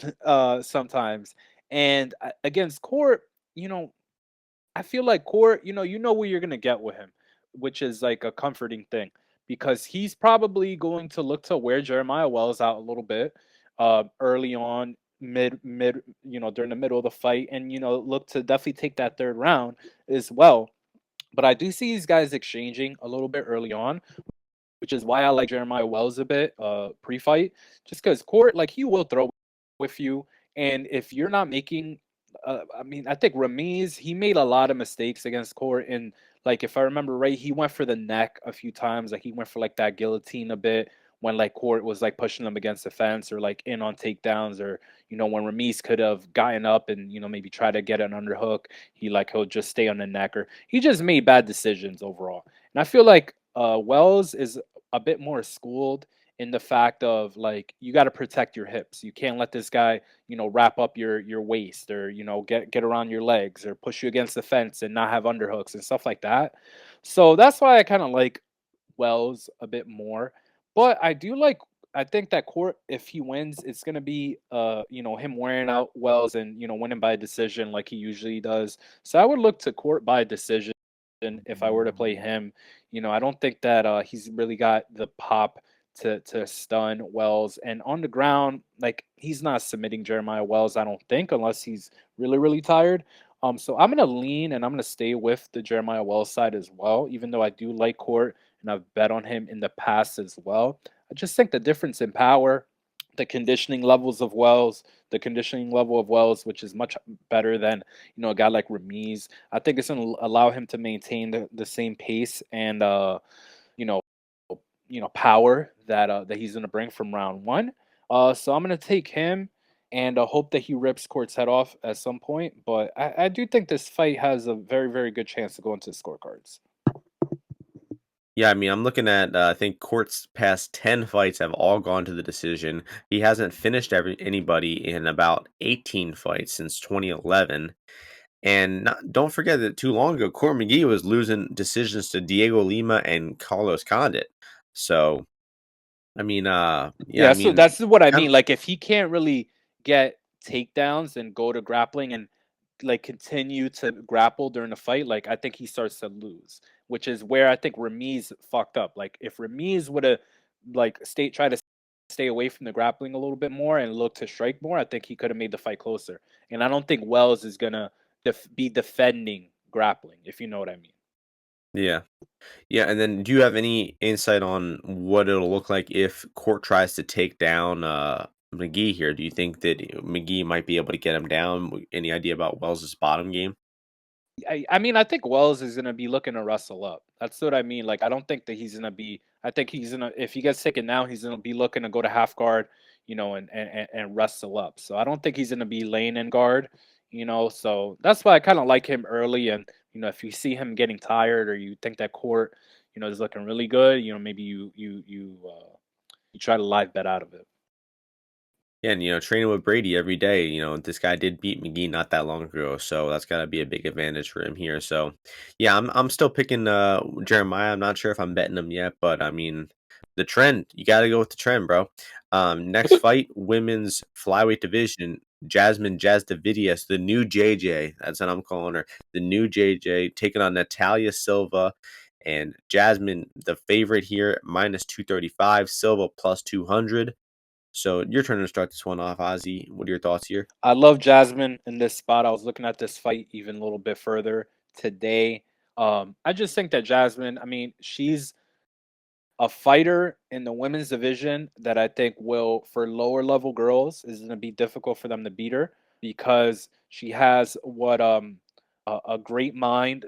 sometimes. And against Court, you know, I feel like Court, you know what you're gonna get with him, which is like a comforting thing because he's probably going to look to wear Jeremiah Wells out a little bit, early on, mid, during the middle of the fight, and look to definitely take that third round as well. But I do see these guys exchanging a little bit early on, which is why I like Jeremiah Wells a bit pre-fight, just because Court, like, he will throw with you, and if you're not making, I mean, I think Ramiz, he made a lot of mistakes against Court, and like if I remember right, he went for the neck a few times, like he went for like that guillotine a bit when like Court was like pushing him against the fence or like in on takedowns, or when Ramiz could have gotten up and maybe try to get an underhook, he'll just stay on the neck, or he just made bad decisions overall. And I feel like Wells is a bit more schooled in the fact of like you got to protect your hips. You can't let this guy, wrap up your waist, or get around your legs, or push you against the fence and not have underhooks and stuff like that. So that's why I kind of like Wells a bit more. But I think that Court, if he wins, it's gonna be him wearing out Wells and winning by decision like he usually does. So I would look to Court by decision if I were to play him. I don't think that he's really got the pop to stun Wells. And on the ground, like he's not submitting Jeremiah Wells, I don't think, unless he's really, really tired. So I'm gonna lean and I'm gonna stay with the Jeremiah Wells side as well, even though I do like Court and I've bet on him in the past as well. I just think the difference in power, the conditioning levels of Wells, the conditioning level of Wells, which is much better than a guy like Ramiz. I think it's going to allow him to maintain the same pace and you know power that he's going to bring from round one. So I'm going to take him and hope that he rips Court's head off at some point. But I do think this fight has a very, very good chance to go into the scorecards. Yeah, I mean, I'm looking at, I think Court's past 10 fights have all gone to the decision. He hasn't finished anybody in about 18 fights since 2011. And don't forget that too long ago, Court McGee was losing decisions to Diego Lima and Carlos Condit. So, I mean, yeah, I Yeah, so mean, that's what I kind mean. Like if he can't really get takedowns and go to grappling and like continue to grapple during the fight, like I think he starts to lose, which is where I think Ramiz fucked up. Like if Ramiz would have like try to stay away from the grappling a little bit more and look to strike more, I think he could have made the fight closer. And I don't think Wells is gonna be defending grappling, if you know what I mean. Yeah. Yeah, and then do you have any insight on what it'll look like if Court tries to take down McGee here? Do you think that McGee might be able to get him down? Any idea about Wells's bottom game? I mean, I think Wells is gonna be looking to wrestle up. That's what I mean. Like, I don't think that he's gonna be. I think he's gonna. If he gets taken down, he's gonna be looking to go to half guard, and wrestle up. So I don't think he's gonna be laying in guard. So that's why I kind of like him early. And if you see him getting tired or you think that Court, is looking really good, maybe you try to live bet out of it. Yeah, and training with Brady every day. This guy did beat McGee not that long ago, so that's got to be a big advantage for him here. So, yeah, I'm still picking Jeremiah. I'm not sure if I'm betting him yet, but I mean, the trend. You got to go with the trend, bro. Next fight, women's flyweight division. Jasmine Jasudavicius, the new JJ. That's what I'm calling her. The new JJ taking on Natalia Silva. And Jasmine, the favorite here, minus 235. Silva plus 200. So your turn to start this one off, Ozzy. What are your thoughts here? I love Jasmine in this spot. I was looking at this fight even a little bit further today. I just think that Jasmine, I mean, she's a fighter in the women's division that I think will, for lower level girls, is going to be difficult for them to beat her because she has what a great mind.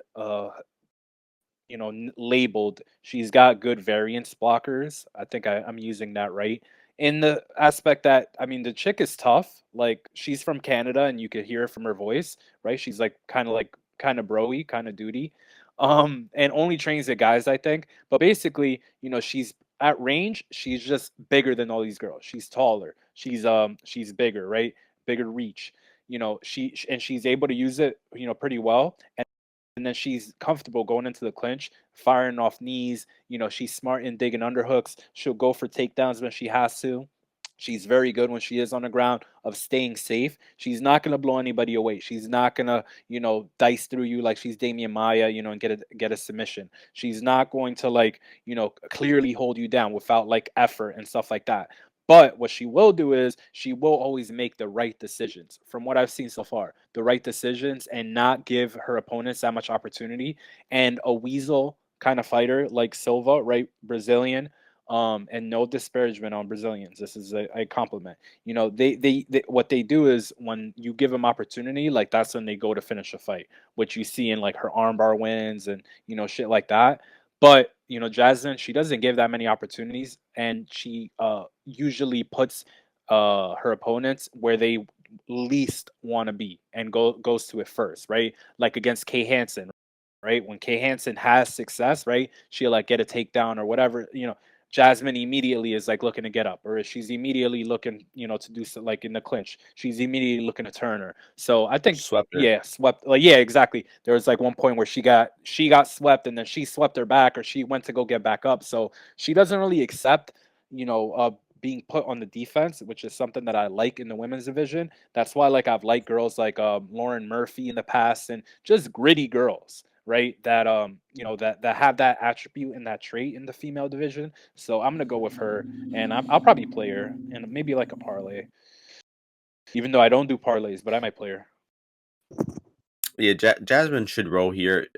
Labeled. She's got good variance blockers. I think I'm using that right. In the aspect that, I mean, the chick is tough. Like she's from Canada, and you could hear it from her voice, right? She's like kind of broy, kind of duty, and only trains the guys, I think. But basically, she's at range. She's just bigger than all these girls. She's taller. She's bigger, right? Bigger reach. She's able to use it, pretty well. And then she's comfortable going into the clinch, firing off knees. She's smart in digging underhooks. She'll go for takedowns when she has to. She's very good when she is on the ground of staying safe. She's not gonna blow anybody away. She's not gonna, dice through you like she's Damian Maya, and get a submission. She's not going to clearly hold you down without like effort and stuff like that. But what she will do is she will always make the right decisions. From what I've seen so far, the right decisions and not give her opponents that much opportunity. And a weasel kind of fighter like Silva, right? Brazilian. And no disparagement on Brazilians. This is a compliment. They what they do is when you give them opportunity, like that's when they go to finish a fight, which you see in like her armbar wins and shit like that. But Jasmine, she doesn't give that many opportunities, and she usually puts her opponents where they least want to be and goes to it first, right? Like against Kay Hansen, right? When Kay Hansen has success, right, she'll like get a takedown or whatever. Jasmine immediately is like looking to get up, or she's immediately looking, to do so, like in the clinch. She's immediately looking to turn her. So I think, Swept her. yeah, swept. Like, yeah, exactly. There was like one point where she got swept, and then she swept her back, or she went to go get back up. So she doesn't really accept, being put on the defense, which is something that I like in the women's division. That's why like I've liked girls like Lauren Murphy in the past and just gritty girls, right? That that have that attribute and that trait in the female division. So I'm gonna go with her, and I'll probably play her and maybe like a parlay, even though I don't do parlays, but I might play her. Yeah, Jasmine should roll here.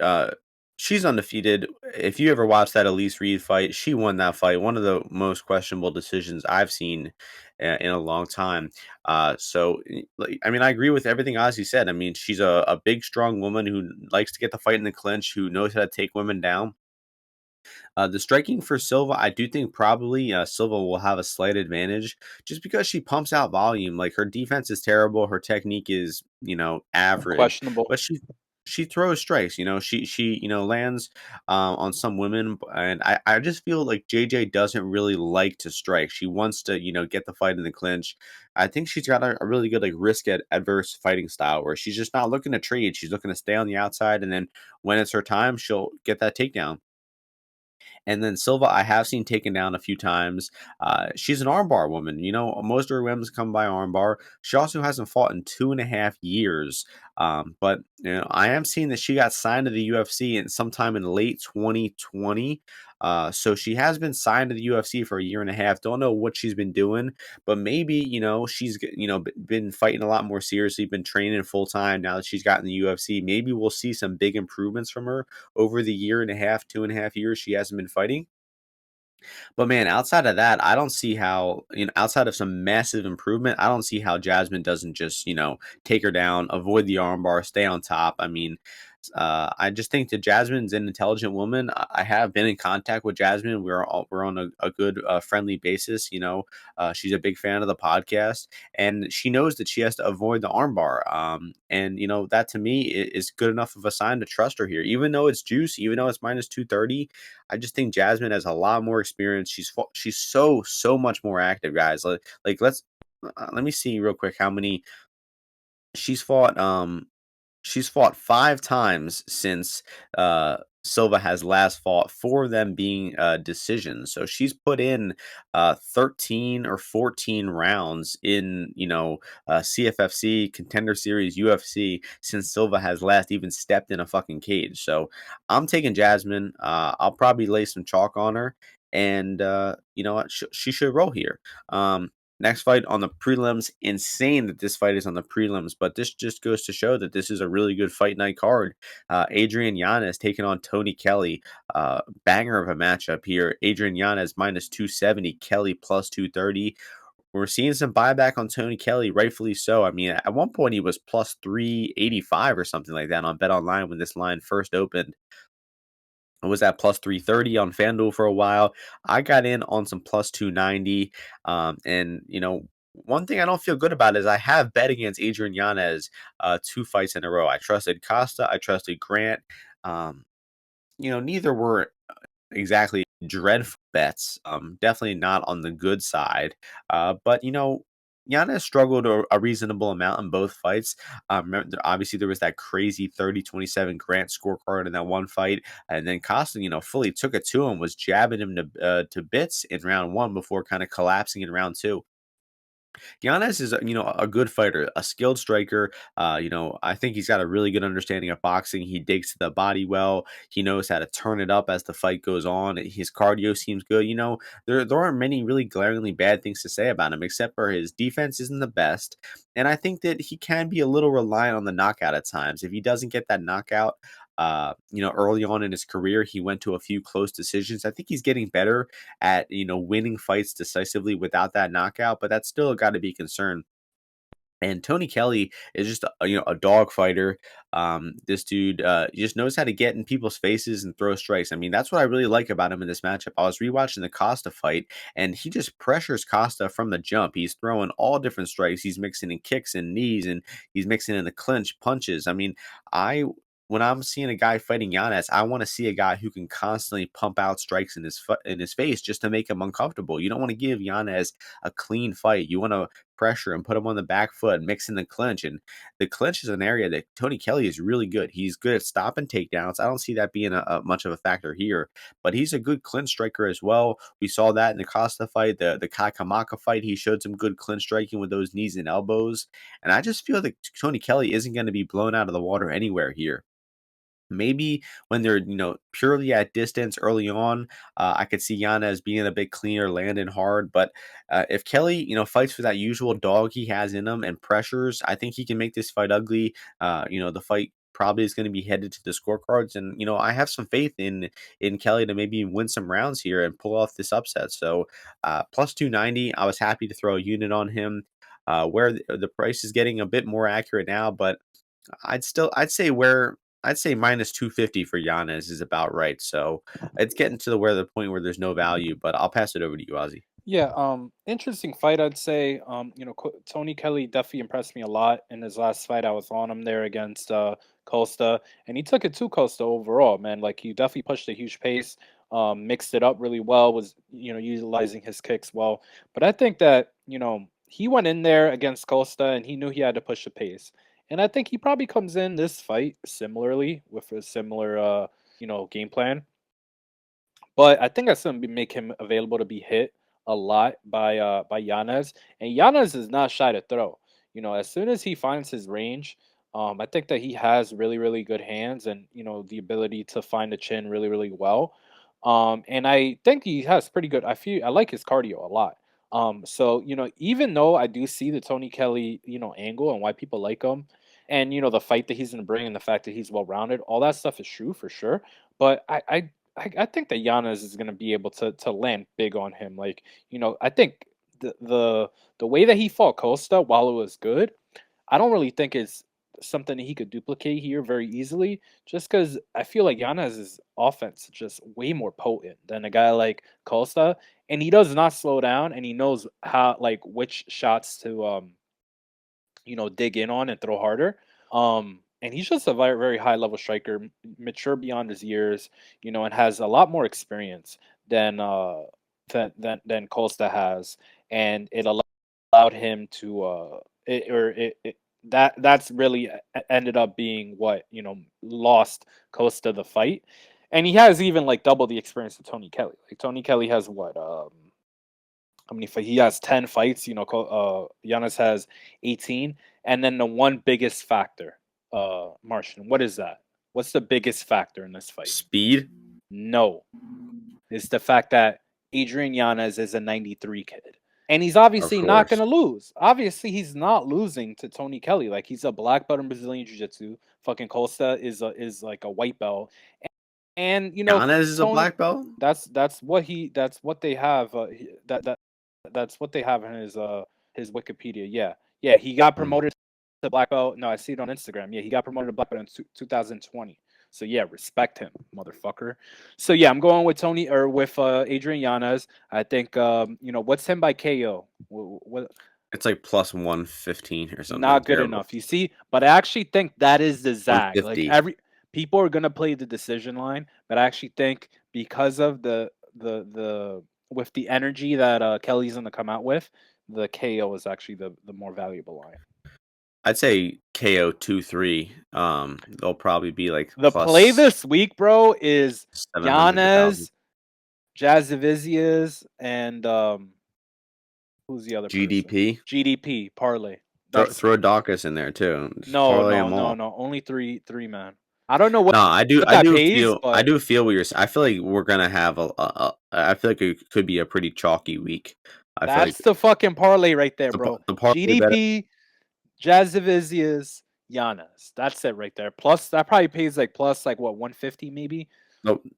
She's undefeated. If you ever watched that Elise Reed fight, she won that fight. One of the most questionable decisions I've seen in a long time. I mean, I agree with everything Ozzy said. I mean, she's a big, strong woman who likes to get the fight in the clinch, who knows how to take women down. The striking for Silva, I do think probably Silva will have a slight advantage just because she pumps out volume. Like her defense is terrible, her technique is average, Questionable. but she throws strikes. She lands on some women, and I just feel like JJ doesn't really like to strike. She wants to get the fight in the clinch. I think she's got a really good like risk at adverse fighting style where she's just not looking to trade. She's looking to stay on the outside, and then when it's her time, she'll get that takedown. And then Silva, I have seen taken down a few times. She's an armbar woman. Most of her wins come by armbar. She also hasn't fought in 2.5 years. But I am seeing that she got signed to the UFC in sometime in late 2020. So she has been signed to the UFC for a year and a half. Don't know what she's been doing, but maybe she's been fighting a lot more seriously, been training full time now that she's gotten the UFC. Maybe we'll see some big improvements from her over the year and a half, 2.5 years she hasn't been fighting. But man, outside of that, I don't see how, outside of some massive improvement, I don't see how Jasmine doesn't just, take her down, avoid the armbar, stay on top. I mean, I just think that Jasmine's an intelligent woman. I have been in contact with Jasmine. We're on a good friendly basis. She's a big fan of the podcast, and she knows that she has to avoid the armbar. And that to me is good enough of a sign to trust her here, even though it's juice, even though it's -230. I just think Jasmine has a lot more experience. She's so much more active, guys. Like let me see real quick how many she's fought. She's fought 5 times since, Silva has last fought, 4 of them being, decisions. So she's put in, 13 or 14 rounds in, CFFC, Contender Series, UFC, since Silva has last even stepped in a fucking cage. So I'm taking Jasmine. I'll probably lay some chalk on her, and, you know what? She should roll here. Next fight on the prelims. Insane that this fight is on the prelims, but this just goes to show that this is a really good fight night card. Adrian Yanez taking on Tony Kelley. Banger of a matchup here. Adrian Yanez -270, Kelley +230. We're seeing some buyback on Tony Kelley, rightfully so. I mean, at one point he was +385 or something like that on Bet Online when this line first opened. I was at +330 on FanDuel for a while. I got in on some +290. And, one thing I don't feel good about is I have bet against Adrian Yanez 2 fights in a row. I trusted Costa, I trusted Grant. Um, neither were exactly dreadful bets. Definitely not on the good side. But Yanez struggled a reasonable amount in both fights. Obviously, there was that crazy 30-27 Grant scorecard in that one fight, and then Costa, fully took it to him, was jabbing him to bits in round one before kind of collapsing in round two. Yanez is, a good fighter, a skilled striker. I think he's got a really good understanding of boxing. He digs to the body well. He knows how to turn it up as the fight goes on. His cardio seems good. There aren't many really glaringly bad things to say about him, except for his defense isn't the best. And I think that he can be a little reliant on the knockout at times. If he doesn't get that knockout, early on in his career, he went to a few close decisions. I think he's getting better at winning fights decisively without that knockout, but that's still got to be concerned. And Tony Kelley is just a dog fighter. This dude he just knows how to get in people's faces and throw strikes. I mean, that's what I really like about him in this matchup. I was rewatching the Costa fight, and he just pressures Costa from the jump. He's throwing all different strikes. He's mixing in kicks and knees, and he's mixing in the clinch punches. I mean, I when I'm seeing a guy fighting Yanez, I want to see a guy who can constantly pump out strikes in his face just to make him uncomfortable. You don't want to give Yanez a clean fight. You want to pressure and put him on the back foot, mix in the clinch. And the clinch is an area that Tony Kelley is really good. He's good at stopping takedowns. I don't see that being a much of a factor here, but he's a good clinch striker as well. We saw that in the Costa fight, the Kai Kamaka fight. He showed some good clinch striking with those knees and elbows. And I just feel that Tony Kelley isn't going to be blown out of the water anywhere here. Maybe when they're, purely at distance early on, I could see Yanez being a bit cleaner, landing hard. But if Kelley, fights for that usual dog he has in him and pressures, I think he can make this fight ugly. The fight probably is going to be headed to the scorecards, and I have some faith in Kelley to maybe win some rounds here and pull off this upset. So +290, I was happy to throw a unit on him. Where the price is getting a bit more accurate now, but I'd say -250 for Yanez is about right. So it's getting to the point where there's no value, but I'll pass it over to you, Ozzy. Yeah, interesting fight, I'd say. Tony Kelley definitely impressed me a lot in his last fight. I was on him there against Costa, and he took it to Costa overall, man. Like he definitely pushed a huge pace, mixed it up really well, was utilizing his kicks well. But I think that he went in there against Costa, and he knew he had to push the pace. And I think he probably comes in this fight similarly with a similar game plan. But I think that's gonna make him available to be hit a lot by Yanez. And Yanez is not shy to throw. As soon as he finds his range, I think that he has really, really good hands and, the ability to find the chin really, really well. And I think he has pretty good. I like his cardio a lot. So, even though I do see the Tony Kelly, angle and why people like him, and the fight that he's gonna bring and the fact that he's well rounded, all that stuff is true for sure. But I think that Yanez is gonna be able to land big on him. Like, I think the way that he fought Costa while it was good, I don't really think it's something that he could duplicate here very easily, just because I feel like Yanez's offense is just way more potent than a guy like Costa, and he does not slow down, and he knows how, like, which shots to dig in on and throw harder. And he's just a very, very high level striker, mature beyond his years, and has a lot more experience than than Costa has, and it allowed him to that's really ended up being what lost Costa the fight, and he has even like double the experience of Tony Kelly. Like Tony Kelly has what how many fights? He has 10 fights. Giannis has 18. And then the one biggest factor, Martian, what is that? What's the biggest factor in this fight? Speed, No, it's the fact that Adrian Yanez is a 93 kid. And he's of obviously not going course. to lose. Obviously, he's not losing to Tony Kelly. Like, he's a black belt in Brazilian Jiu Jitsu. Fucking Costa is like a white belt. And, Yanez is a Tony, black belt? that's what they have. That's what they have in his Wikipedia. Yeah, yeah. He got Mm. promoted to black belt. No, I see it on Instagram. Yeah, he got promoted to black belt in 2020. So yeah, respect him, motherfucker. So yeah, I'm going with Tony or with Adrian Yanez. I think what's him by KO? What It's like plus 115 or something not good terrible. enough. You see, but I actually think that is the zag. Like 150. people are gonna play the decision line, but I actually think because of the with the energy that Kelly's gonna come out with, the KO is actually the more valuable line. I'd say KO 2-3. They'll probably be like The play plus this week, bro, is 700 to 1,000. Yanez, Jasudavicius, and who's the other person? GDP. GDP parlay. Throw, That's throw Daukaus in there too. Just no, parlay no, them no, all. no. Only three man. I don't know what No, I do. I that do pays, feel. I but do feel what you're. I feel like we're gonna have I feel like it could be a pretty chalky week. I feel like that's the fucking parlay right there, bro. the parlay bet. GDP, Jazavizius, Giannis. That's it right there. Plus, that probably pays like plus like what 150 maybe.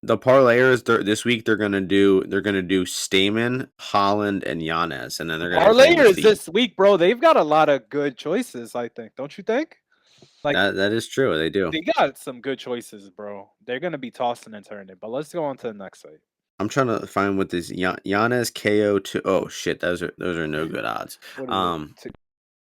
The parlayers this week they're gonna do Stamen, Holland, and Yanez, and then The they're gonna go with parlayers the this week, bro. They've got a lot of good choices. I think, don't you think? Like that is true. They do. they got some good choices, bro. They're gonna be tossing and turning. But let's go on to the next site. I'm trying to find what this Yanez KO to. Oh shit, those are no good odds. What is it? Um,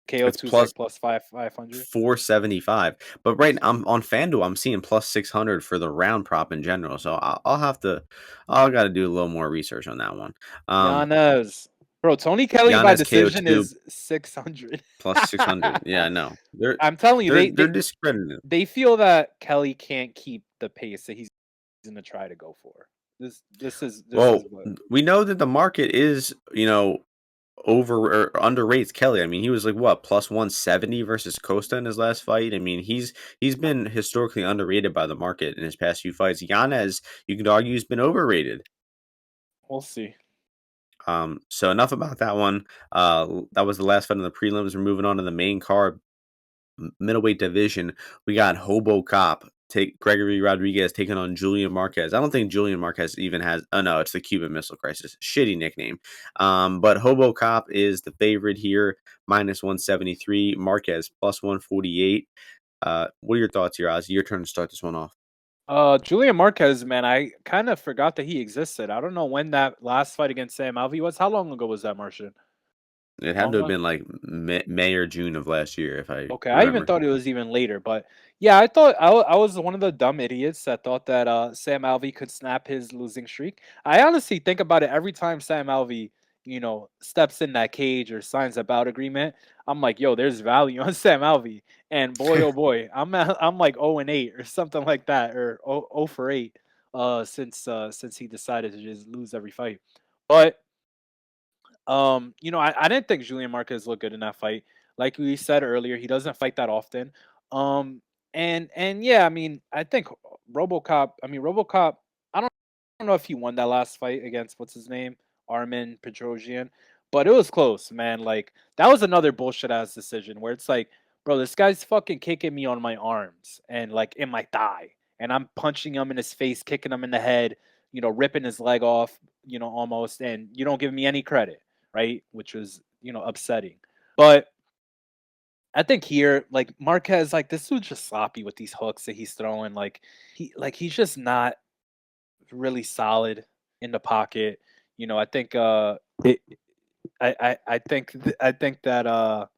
KO it's two is like plus plus 500. 475. But right, I'm on FanDuel. I'm seeing plus 600 for the round prop in general. So I'll have to. I'll got to do a little more research on that one. Yanez. Bro, Tony Kelly by Yanez decision KO2 is 600. plus 600. Yeah, no, they're I'm telling you, they're they they're they discredited. they feel that Kelly can't keep the pace that he's gonna try to go for. This is Well, what we know that the market is over or underrates Kelly. I mean, he was like what plus 170 versus Costa in his last fight. I mean, he's been historically underrated by the market in his past few fights. Yanez, you could argue, has been overrated. we'll see. So enough about that one. That was the last fight in the prelims. We're moving on to the main card, middleweight division. We got Hobo Cop take Gregory Rodriguez taking on Julian Marquez. I don't think Julian Marquez even has. Oh no, it's the Cuban Missile Crisis. Shitty nickname. But Hobo Cop is the favorite here, minus 173. Marquez plus 148. What are your thoughts here, Ozzy? Your turn to start this one off. Julian Marquez, man, I kind of forgot that he existed. I don't know when that last fight against Sam Alvey was. How long ago was that, Martian? It had Long to have one? been like May or June of last year, if I Okay, I even remember. thought it was even later, but yeah, I thought I was one of the dumb idiots that thought that Sam Alvey could snap his losing streak. I honestly think about it every time Sam Alvey, steps in that cage or signs a bout agreement. I'm like, yo, there's value on Sam Alvey, and boy, oh boy, I'm like 0-8 or something like that, or 0 for 8, since he decided to just lose every fight. But I didn't think Julian Marquez looked good in that fight. Like we said earlier, he doesn't fight that often. And yeah, I mean, I think RoboCop. I don't know if he won that last fight against what's his name, Armin Petrosian, but it was close, man. Like that was another bullshit ass decision where it's like, bro, this guy's fucking kicking me on my arms and like in my thigh, and I'm punching him in his face, kicking him in the head, ripping his leg off, almost, and you don't give me any credit, right? Which was upsetting, but I think here, like Marquez, like this dude's just sloppy with these hooks that he's throwing. He's just not really solid in the pocket. I think I think that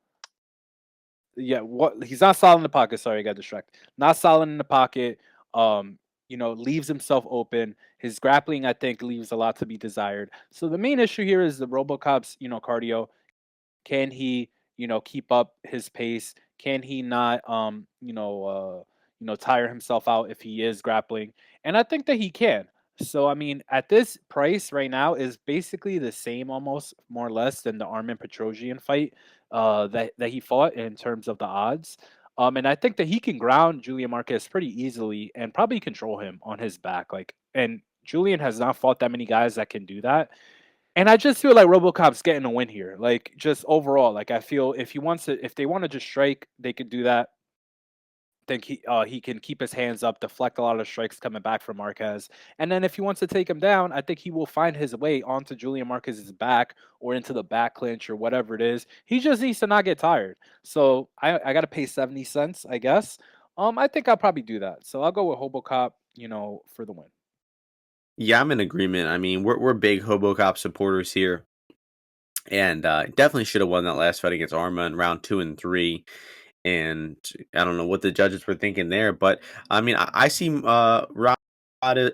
yeah, what he's not solid in the pocket. Sorry, I got distracted. Not solid in the pocket. Um, leaves himself open. His grappling, I think, leaves a lot to be desired. So the main issue here is the RoboCop's, cardio. Can he, keep up his pace? Can he not, tire himself out if he is grappling? And I think that he can. So I mean, at this price right now is basically the same, almost more or less, than the Armin Petrosian fight that he fought in terms of the odds. And I think that he can ground Julian Marquez pretty easily and probably control him on his back. And Julian has not fought that many guys that can do that. And I just feel like RoboCop's getting a win here. Like just overall, like I feel if they want to just strike, they could do that. Think he can keep his hands up, deflect a lot of strikes coming back from Marquez, and then if he wants to take him down, I think he will find his way onto Julian Marquez's back or into the back clinch or whatever it is. He just needs to not get tired. So I got to pay 70 cents, I guess. I think I'll probably do that. So I'll go with HoboCop, for the win. Yeah, I'm in agreement. I mean, we're big HoboCop supporters here, and definitely should have won that last fight against Arma in round 2 and 3. And I don't know what the judges were thinking there, but I mean, I see Rod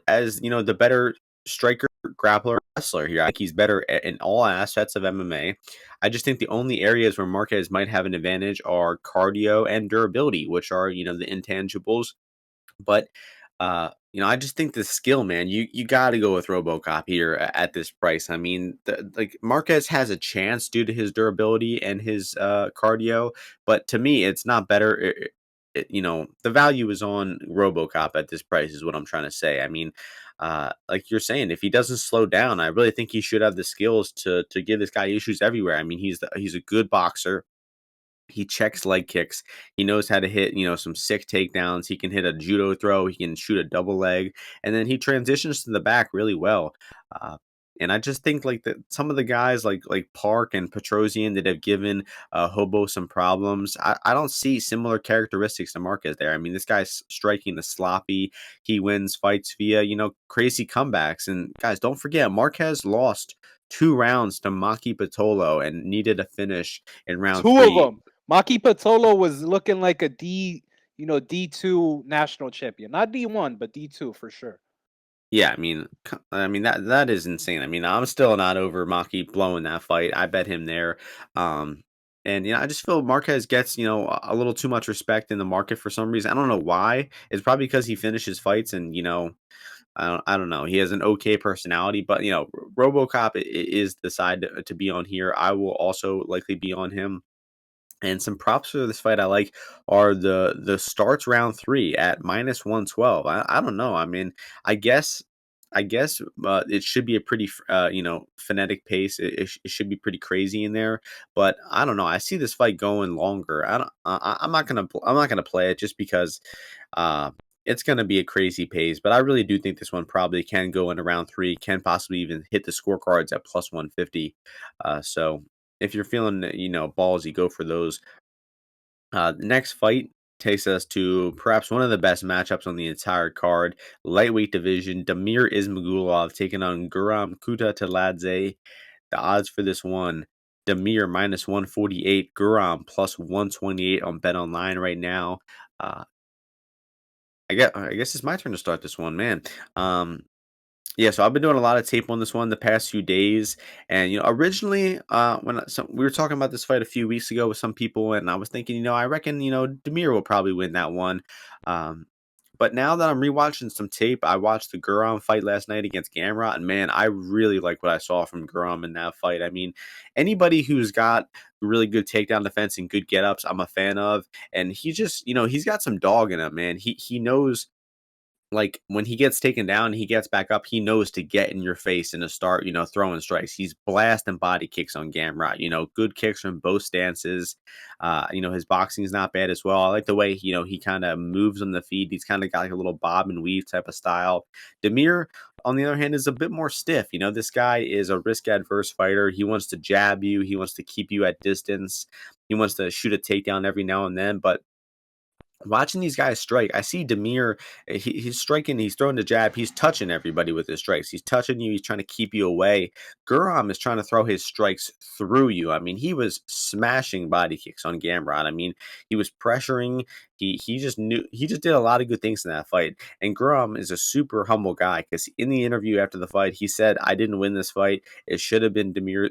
as the better striker, grappler, wrestler here. I think he's better in all aspects of MMA. I just think the only areas where Marquez might have an advantage are cardio and durability, which are the intangibles. But I just think the skill, man, you got to go with RoboCop here at this price. I mean, like Marquez has a chance due to his durability and his cardio, but to me, it's not better. The value is on RoboCop at this price, is what I'm trying to say. I mean, like you're saying, if he doesn't slow down, I really think he should have the skills to give this guy issues everywhere. I mean, he's a good boxer. He checks leg kicks. He knows how to hit, some sick takedowns. He can hit a judo throw. He can shoot a double leg, and then he transitions to the back really well. Uh, and I just think like that some of the guys like Park and Petrosian that have given Hobo some problems. I don't see similar characteristics to Marquez there. I mean, this guy's striking the sloppy. He wins fights via crazy comebacks. And guys, don't forget Marquez lost 2 rounds to Maki Pitolo and needed a finish in round Two of three. them. Maki Patolo was looking like a D2 national champion. Not D1, but D2 for sure. Yeah, I mean that is insane. I mean, I'm still not over Maki blowing that fight. I bet him there. Um, and I just feel Marquez gets a little too much respect in the market for some reason. I don't know why. It's probably because he finishes fights, and I don't know. He has an okay personality, but RoboCop is the side to be on here. I will also likely be on him. And some props for this fight I like are the starts round 3 at -112. I don't know. I mean, I guess it should be a pretty phonetic pace. It should be pretty crazy in there. But I don't know. I see this fight going longer. I don't. I'm not gonna play it just because uh, it's gonna be a crazy pace. But I really do think this one probably can go into round 3. Can possibly even hit the scorecards at +150. So if you're feeling, ballsy, go for those. The next fight takes us to perhaps one of the best matchups on the entire card. Lightweight division, Damir Ismagulov taking on Guram Kutateladze. The odds for this one, Damir -148, Guram +128 on Bet Online right now. Uh, I guess it's my turn to start this one, man. Yeah, so I've been doing a lot of tape on this one the past few days, and originally, we were talking about this fight a few weeks ago with some people, and I was thinking, I reckon, Demir will probably win that one. Um, But now that I'm rewatching some tape, I watched the Guram fight last night against Gamrot, and man, I really like what I saw from Guram in that fight. I mean, anybody who's got really good takedown defense and good get ups, I'm a fan of. And he just, he's got some dog in him, man. He knows, like, when he gets taken down, he gets back up, he knows to get in your face and to start, throwing strikes. He's blasting body kicks on Gamrot, good kicks from both stances. His boxing is not bad as well. I like the way, he kind of moves on the feet. He's kind of got like a little bob and weave type of style. Demir, on the other hand, is a bit more stiff. This guy is a risk adverse fighter. He wants to jab you, he wants to keep you at distance, he wants to shoot a takedown every now and then. But watching these guys strike, I see Demir. He's striking. He's throwing the jab. He's touching everybody with his strikes. He's touching you. He's trying to keep you away. Guram is trying to throw his strikes through you. I mean, he was smashing body kicks on Gamrot. I mean, he was pressuring. He just knew. He just did a lot of good things in that fight. And Guram is a super humble guy, because in the interview after the fight, he said, "I didn't win this fight. It should have been Demir."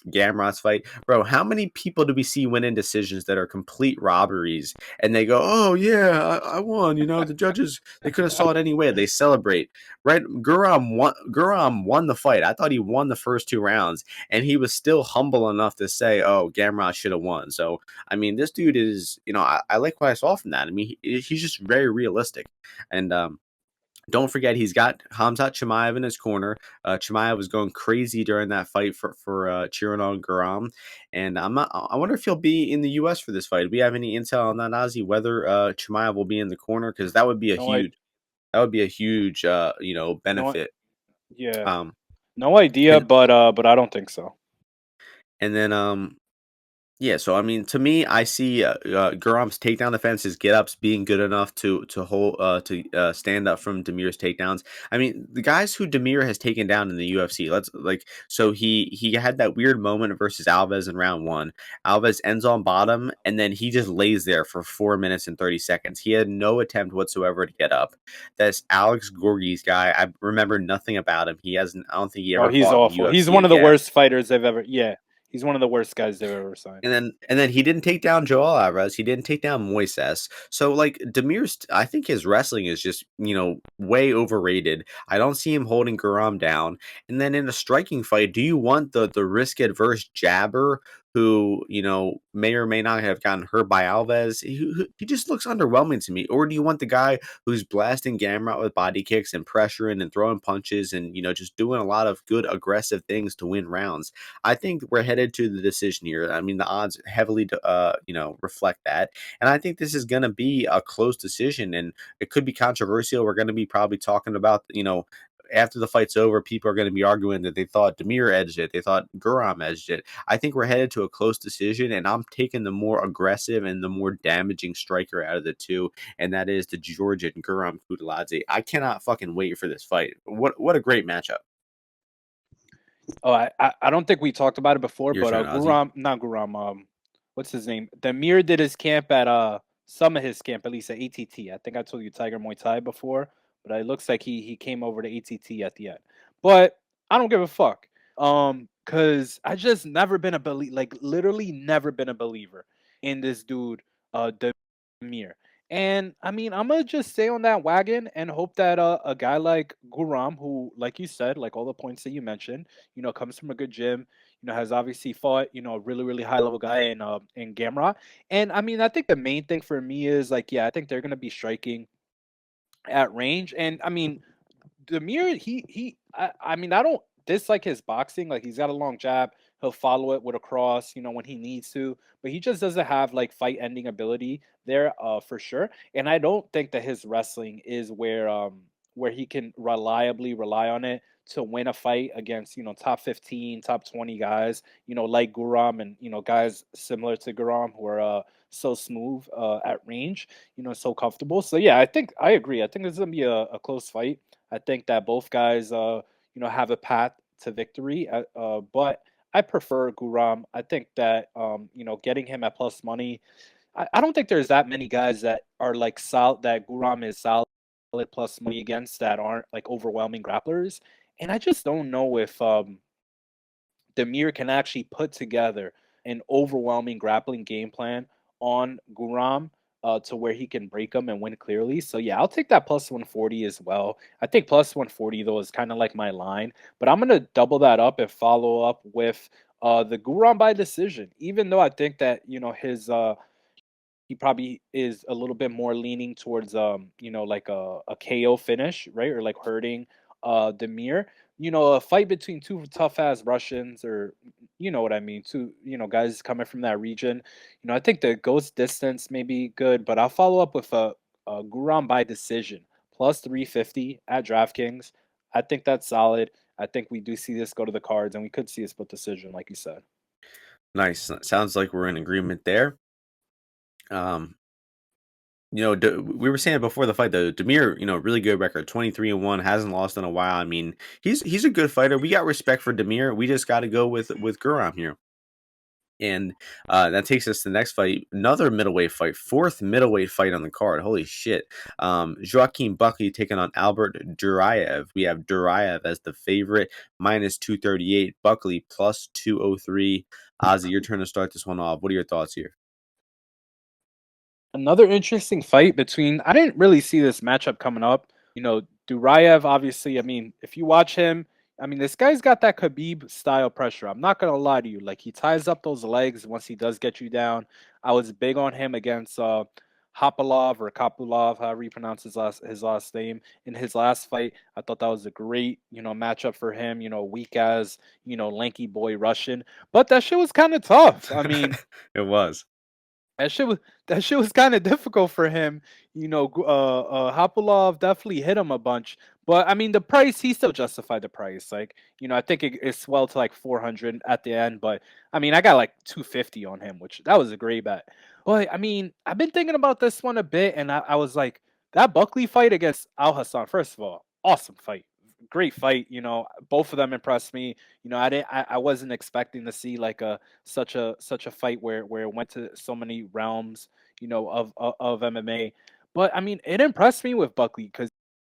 Gamrot's fight, bro. How many people do we see win in decisions that are complete robberies, and they go, "Oh yeah, I won." The judges, they could have saw it any way. They celebrate, right? Guram won the fight. I thought he won the first two rounds, and he was still humble enough to say, "Oh, Gamrot should have won." So, I mean, this dude is, I like what I saw from that. I mean, he's just very realistic, and don't forget, he's got Khamzat Chimaev in his corner. Chimaev was going crazy during that fight for cheering on Guram, and I wonder if he'll be in the U.S. for this fight. Do we have any intel on that, Ozzy? Whether Chimaev will be in the corner, because that would be a No, I huge no, benefit. yeah, Um, no idea, and but I don't think so. and then Yeah, so I mean, to me, I see Guram's takedown defense, his get ups being good enough to hold stand up from Demir's takedowns. I mean, the guys who Demir has taken down in the UFC, so he had that weird moment versus Alves in round one. Alves ends on bottom, and then he just lays there for 4 minutes and 30 seconds. He had no attempt whatsoever to get up. That's Alex Gorgie's guy. I remember nothing about him. He hasn't. I don't think he Oh, ever he's fought in the awful. He's UFC one of the again. worst fighters they've ever. Yeah, he's one of the worst guys they've ever signed. And then he didn't take down Joel Alvarez. He didn't take down Moises. So, like, Demir's, I think his wrestling is just, way overrated. I don't see him holding Guram down. And then in a striking fight, do you want the risk adverse jabber who, may or may not have gotten hurt by Alves? He just looks underwhelming to me. Or do you want the guy who's blasting Gamrot with body kicks and pressuring and throwing punches and, just doing a lot of good aggressive things to win rounds? I think we're headed to the decision here. I mean, the odds heavily, reflect that, and I think this is going to be a close decision, and it could be controversial. We're going to be probably talking about, after the fight's over, people are going to be arguing that they thought Demir edged it, they thought Guram edged it. I think we're headed to a close decision, and I'm taking the more aggressive and the more damaging striker out of the two, and that is the Georgian Guram Kutateladze. I cannot fucking wait for this fight. What a great matchup. Oh, I don't think we talked about it before, Your but turn, Ozzy. Guram, not Guram. What's his name? Demir did his camp at some of his camp, at least at ATT. I think I told you Tiger Muay Thai before, but it looks like he came over to ATT at the end. But I don't give a fuck. Cause I just never been a like literally never been a believer in this dude, Demir. And I mean, I'm gonna just stay on that wagon and hope that a guy like Guram, who, like you said, like all the points that you mentioned, comes from a good gym, has obviously fought, a really, really high level guy in Gamrot. And I mean, I think the main thing for me is like, yeah, I think they're gonna be striking at range. And I mean, Demir, I mean, I don't dislike his boxing. Like, he's got a long jab. He'll follow it with a cross, when he needs to. But he just doesn't have like fight ending ability there, for sure. And I don't think that his wrestling is where he can reliably rely on it to win a fight against, top 15, top 20 guys, like Guram and, guys similar to Guram who are so smooth at range, so comfortable. So yeah, I think I agree. I think this is gonna be a close fight. I think that both guys, have a path to victory. But I prefer Guram. I think that, getting him at plus money. I don't think there's that many guys that are like solid. That Guram is solid plus money against that aren't like overwhelming grapplers. And I just don't know if Demir can actually put together an overwhelming grappling game plan on Guram. to where he can break them and win clearly. So yeah, I'll take that plus 140 as well. I think plus 140 though is kind of like my line, but I'm gonna double that up and follow up with the Guram by decision. Even though I think that his he probably is a little bit more leaning towards like a KO finish, right? Or like hurting Demir. A fight between two tough ass Russians, or you know what I mean, two guys coming from that region. I think the ghost distance may be good, but I'll follow up with a Guram by decision plus 350 at DraftKings. I think that's solid. I think we do see this go to the cards, and we could see a split decision, like you said. Nice. Sounds like we're in agreement there. Um, we were saying before the fight, though, Demir, really good record, 23-1, hasn't lost in a while. I mean, he's a good fighter. We got respect for Demir. We just got to go with Guram here. And that takes us to the next fight, another middleweight fight, fourth middleweight fight on the card. Holy shit. Joaquin Buckley taking on Albert Duraev. We have Duraev as the favorite, minus 238. Buckley plus 203. Ozzy, your turn to start this one off. What are your thoughts here? Another interesting fight between I didn't really see this matchup coming up. Duraev, obviously, I mean, if you watch him, I mean, this guy's got that Khabib style pressure. I'm not gonna lie to you. Like he ties up those legs once he does get you down. I was big on him against Hopalov or Kapulov, however you pronounce his last name. In his last fight, I thought that was a great, matchup for him, weak as, lanky boy Russian. But that shit was kind of tough. I mean, It was. that shit was kind of difficult for him. Hopalov definitely hit him a bunch, but I mean the price he still justified the price. Like I think it swelled to like 400 at the end, but I mean I got like 250 on him, which that was a great bet. But I mean I've been thinking about this one a bit, and I was like that Buckley fight against Al Hassan. First of all, awesome fight, great fight. Both of them impressed me. I wasn't expecting to see like such a fight where it went to so many realms, of MMA. But I mean, it impressed me with Buckley because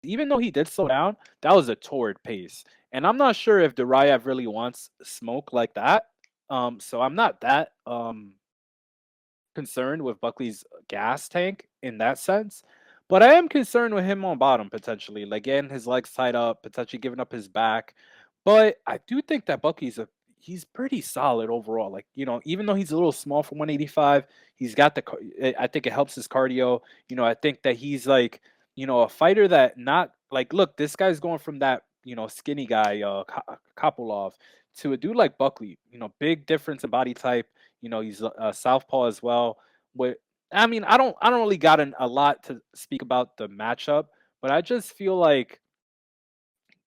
even though he did slow down, that was a torrid pace. And I'm not sure if Duraev really wants smoke like that. So I'm not that concerned with Buckley's gas tank in that sense. But I am concerned with him on bottom potentially, like getting his legs tied up, potentially giving up his back. But I do think that he's pretty solid overall. Like, even though he's a little small for 185, he's got I think it helps his cardio. I think that he's like, a fighter that not like, look, this guy's going from that, skinny guy, Kopolov, to a dude like Buckley, big difference in body type. He's a southpaw as well. With I mean, I don't really got a lot to speak about the matchup, but I just feel like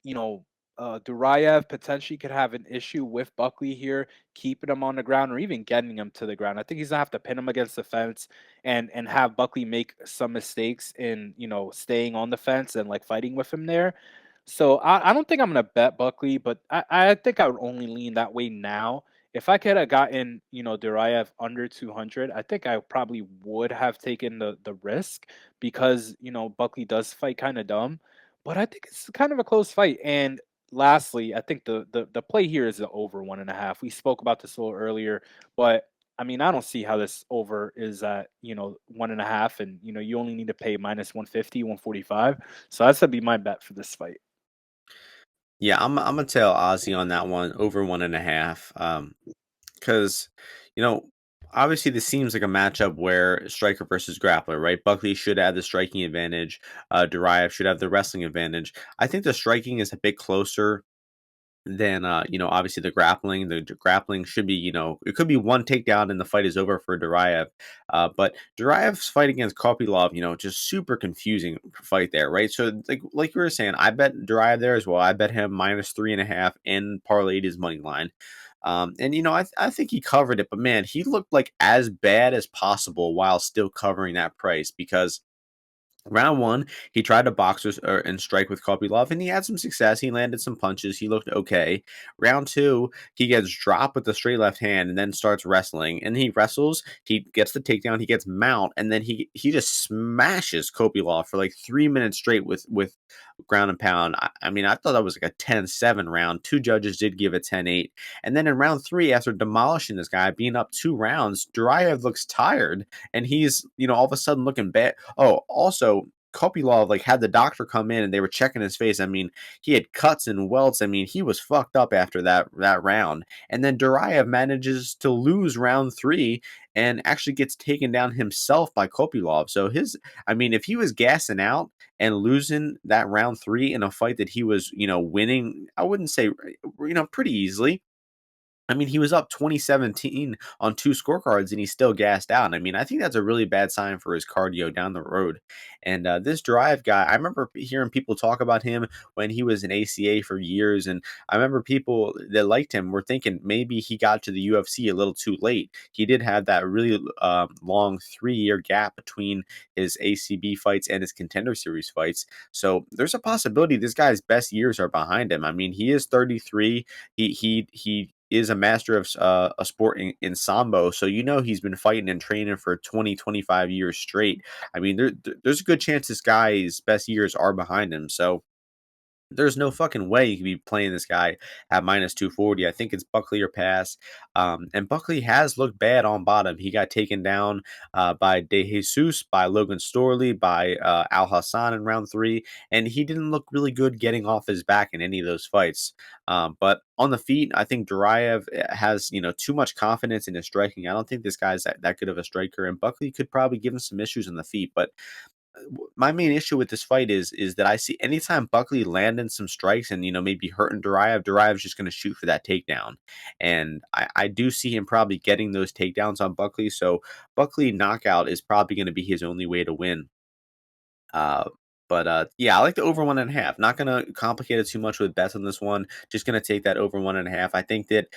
you know, Duraev potentially could have an issue with Buckley here, keeping him on the ground or even getting him to the ground. I think he's gonna have to pin him against the fence and have Buckley make some mistakes in staying on the fence and like fighting with him there. So I don't think I'm gonna bet Buckley, but I think I would only lean that way now. If I could have gotten Duraev under 200, I think I probably would have taken the risk because Buckley does fight kind of dumb, but I think it's kind of a close fight. And lastly, I think the play here is the over 1.5. We spoke about this a little earlier, but I mean, I don't see how this over is at 1.5, and you only need to pay minus 150, 145. So that's gonna be my bet for this fight. Yeah, I'm gonna tell Ozzy on that one over 1.5. Because you know, obviously this seems like a matchup where striker versus grappler, right? Buckley should have the striking advantage. Duraev should have the wrestling advantage. I think the striking is a bit closer than obviously the grappling should be, it could be one takedown and the fight is over for Duraev. But Duraev's fight against Kopylov, just super confusing fight there, right? So like you were saying, I bet Duraev there as well. I bet him minus 3.5 and parlayed his money line. And I think he covered it, but man, he looked like as bad as possible while still covering that price because round one, he tried to box and strike with Kopylov, and he had some success. He landed some punches. He looked okay. Round two, he gets dropped with the straight left hand and then starts wrestling. And he wrestles. He gets the takedown. He gets mount, and then he just smashes Kopylov for like 3 minutes straight with ground and pound. I mean, I thought that was like a 10-7 round. Two judges did give it 10-8. And then in round three, after demolishing this guy, being up 2 rounds, Duraev looks tired and he's, all of a sudden looking bad. Oh, also, Kopylov like had the doctor come in and they were checking his face. I mean, he had cuts and welts. I mean, he was fucked up after that round. And then Duraev manages to lose round three and actually gets taken down himself by Kopylov. So I mean, if he was gassing out and losing that round three in a fight that he was, winning, I wouldn't say, pretty easily. I mean, he was up 2017 on two scorecards and he still gassed out. I mean, I think that's a really bad sign for his cardio down the road. And this Drive guy, I remember hearing people talk about him when he was in ACA for years. And I remember people that liked him were thinking maybe he got to the UFC a little too late. He did have that really long 3-year gap between his ACB fights and his Contender Series fights. So there's a possibility this guy's best years are behind him. I mean, he is 33. He is a master of a sport in sambo, so he's been fighting and training for 20-25 years straight. I mean, there's a good chance this guy's best years are behind him. So there's no fucking way you could be playing this guy at minus 240. I think it's Buckley or pass. And Buckley has looked bad on bottom. He got taken down by De Jesus, by Logan Storley, by Al Hassan in round three. And he didn't look really good getting off his back in any of those fights. But on the feet, I think Duraev has, too much confidence in his striking. I don't think this guy's that good of a striker. And Buckley could probably give him some issues on the feet. But my main issue with this fight is that I see anytime Buckley landing some strikes and maybe hurting Duraev's just going to shoot for that takedown, and I do see him probably getting those takedowns on Buckley. So Buckley knockout is probably going to be his only way to win. Uh, but yeah, I like the over 1.5. Not gonna complicate it too much with bets on this one. Just gonna take that over 1.5. I think that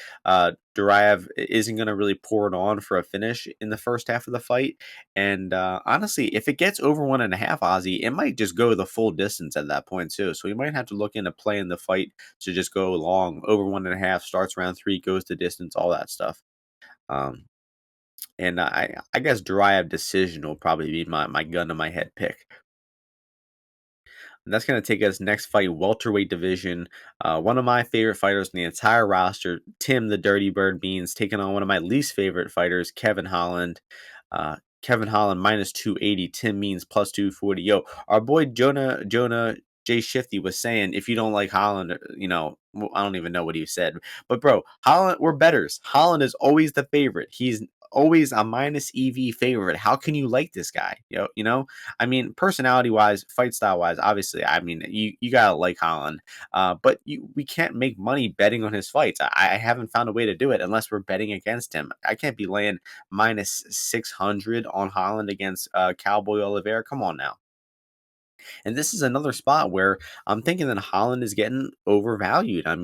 Duraev isn't gonna really pour it on for a finish in the first half of the fight. And honestly, if it gets over 1.5, Ozzy, it might just go the full distance at that point too. So we might have to look into playing the fight to just go long. Over 1.5 starts round three, goes the distance, all that stuff. Um, and I guess Duraev decision will probably be my gun to my head pick. And that's going to take us next fight, welterweight division. One of my favorite fighters in the entire roster, Tim the Dirty Bird Means, taking on one of my least favorite fighters, Kevin Holland. Kevin Holland minus 280, Tim Means plus 240. Yo, our boy Jonah Jay Shifty was saying if you don't like Holland, I don't even know what he said. But bro, Holland, we're betters. Holland is always the favorite. He's always a minus EV favorite. How can you like this guy? I mean, personality wise, fight style wise, obviously, I mean, you gotta like Holland. But we can't make money betting on his fights. I haven't found a way to do it unless we're betting against him. I can't be laying minus 600 on Holland against Cowboy Oliveira. Come on now. And this is another spot where I'm thinking that Holland is getting overvalued. I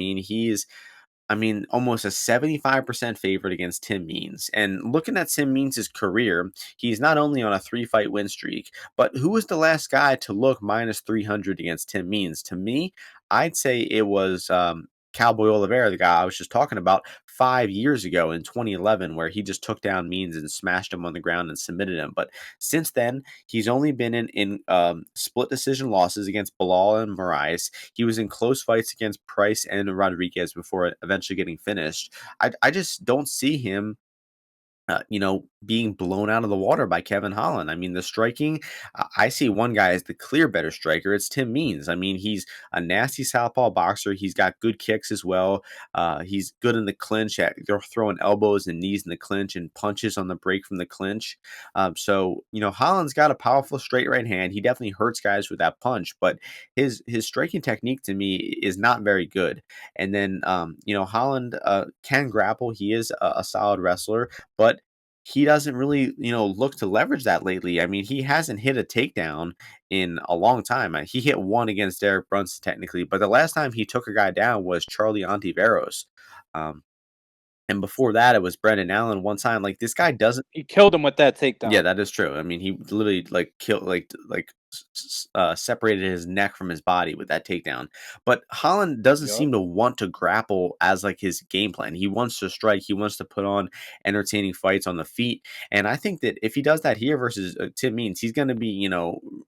mean, almost a 75% favorite against Tim Means. And looking at Tim Means' career, he's not only on a 3-fight win streak, but who was the last guy to look minus 300 against Tim Means? To me, I'd say it was Cowboy Oliveira, the guy I was just talking about 5 years ago in 2011, where he just took down Means and smashed him on the ground and submitted him. But since then, he's only been in split decision losses against Bilal and Moraes. He was in close fights against Price and Rodriguez before eventually getting finished. I just don't see him being blown out of the water by Kevin Holland. I mean, the striking, I see one guy as the clear better striker. It's Tim Means. I mean, he's a nasty southpaw boxer. He's got good kicks as well. He's good in the clinch. They're throwing elbows and knees in the clinch and punches on the break from the clinch. So Holland's got a powerful straight right hand. He definitely hurts guys with that punch, but his striking technique to me is not very good. And then Holland can grapple. He is a solid wrestler, but he doesn't really, look to leverage that lately. I mean, he hasn't hit a takedown in a long time. He hit one against Derek Brunson technically, but the last time he took a guy down was Charlie Ontiveros. Um, and before that, it was Brendan Allen one time. Like this guy doesn't. He killed him with that Yeah, takedown. that is true. I mean, he literally like killed like separated his neck from his body with that takedown. But Holland doesn't Yup. seem to want to grapple as like his game plan. He wants to strike. He wants to put on entertaining fights on the feet. And I think that if he does that here versus Tim Means, he's going to be,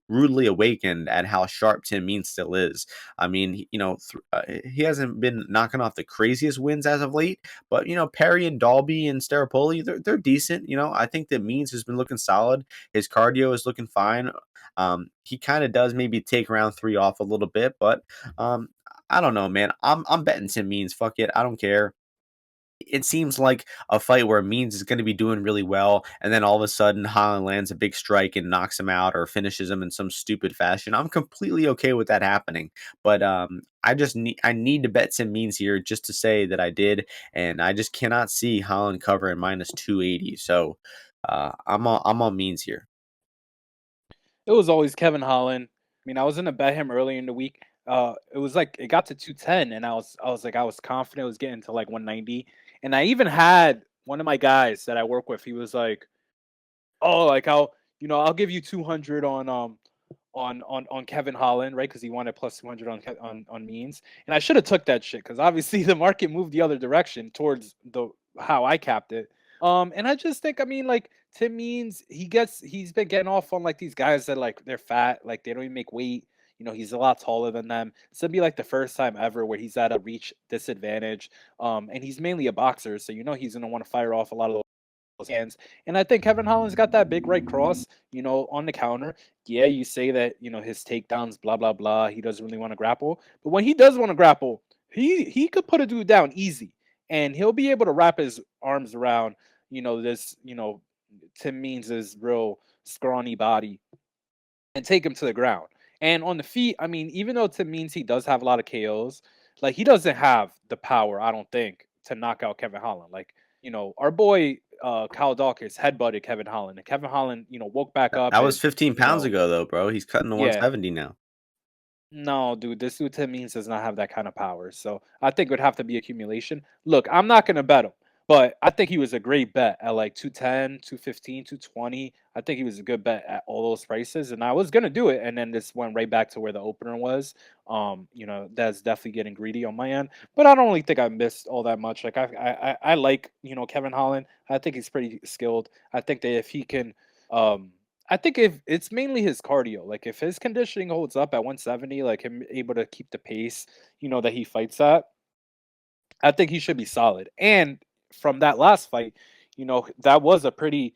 rudely awakened at how sharp Tim Means still is. I mean, he hasn't been knocking off the craziest wins as of late, but Perry and Dalby and Staropoli, they're decent. I think that Means has been looking solid. His cardio is looking fine. He kind of does maybe take round 3 off a little bit, but I don't know, man. I'm betting Tim Means. Fuck it, I don't care. It seems like a fight where Means is going to be doing really well, and then all of a sudden Holland lands a big strike and knocks him out or finishes him in some stupid fashion. I'm completely okay with that happening, but I need to bet Tim Means here just to say that I did, and I just cannot see Holland covering minus 280. So I'm on Means here. It was always Kevin Holland. I mean, I was gonna bet him early in the week. It was like it got to 210, and I was confident it was getting to like 190. And I even had one of my guys that I work with. He was like, "Oh, like I'll give you 200 on Kevin Holland, right? Because he wanted plus 200 on Means." And I should have took that shit because obviously the market moved the other direction towards the how I capped it. And I just think, I mean, like Tim Means, he's been getting off on like these guys that like they're fat, like they don't even make weight. He's a lot taller than them. It's gonna be like the first time ever where he's at a reach disadvantage. And he's mainly a boxer, so he's gonna want to fire off a lot of those hands. And I think Kevin Holland's got that big right cross, on the counter. Yeah, you say that, his takedowns, blah, blah, blah. He doesn't really want to grapple. But when he does want to grapple, he could put a dude down easy. And he'll be able to wrap his arms around, this, Tim Means' real scrawny body and take him to the ground. And on the feet, I mean, even though Tim Means he does have a lot of KOs, like he doesn't have the power, I don't think, to knock out Kevin Holland. Like, our boy Kyle Dawkins headbutted Kevin Holland, and Kevin Holland, woke back That up was and 15 pounds ago, though, bro. He's cutting to yeah, 170 now. no, dude, this dude Tim Means does not have that kind of power. So I think it would have to be accumulation. Look, I'm not gonna bet him, but I think he was a great bet at like 210, 215, 220. I think he was a good bet at all those prices. And I was gonna do it, and then this went right back to where the opener was. That's definitely getting greedy on my end. But I don't really think I missed all that much. Like I like, Kevin Holland. I think he's pretty skilled. I think that if he can I think if it's mainly his cardio, like if his conditioning holds up at 170, like him able to keep the pace, that he fights at, I think he should be solid. And from that last fight, that was a pretty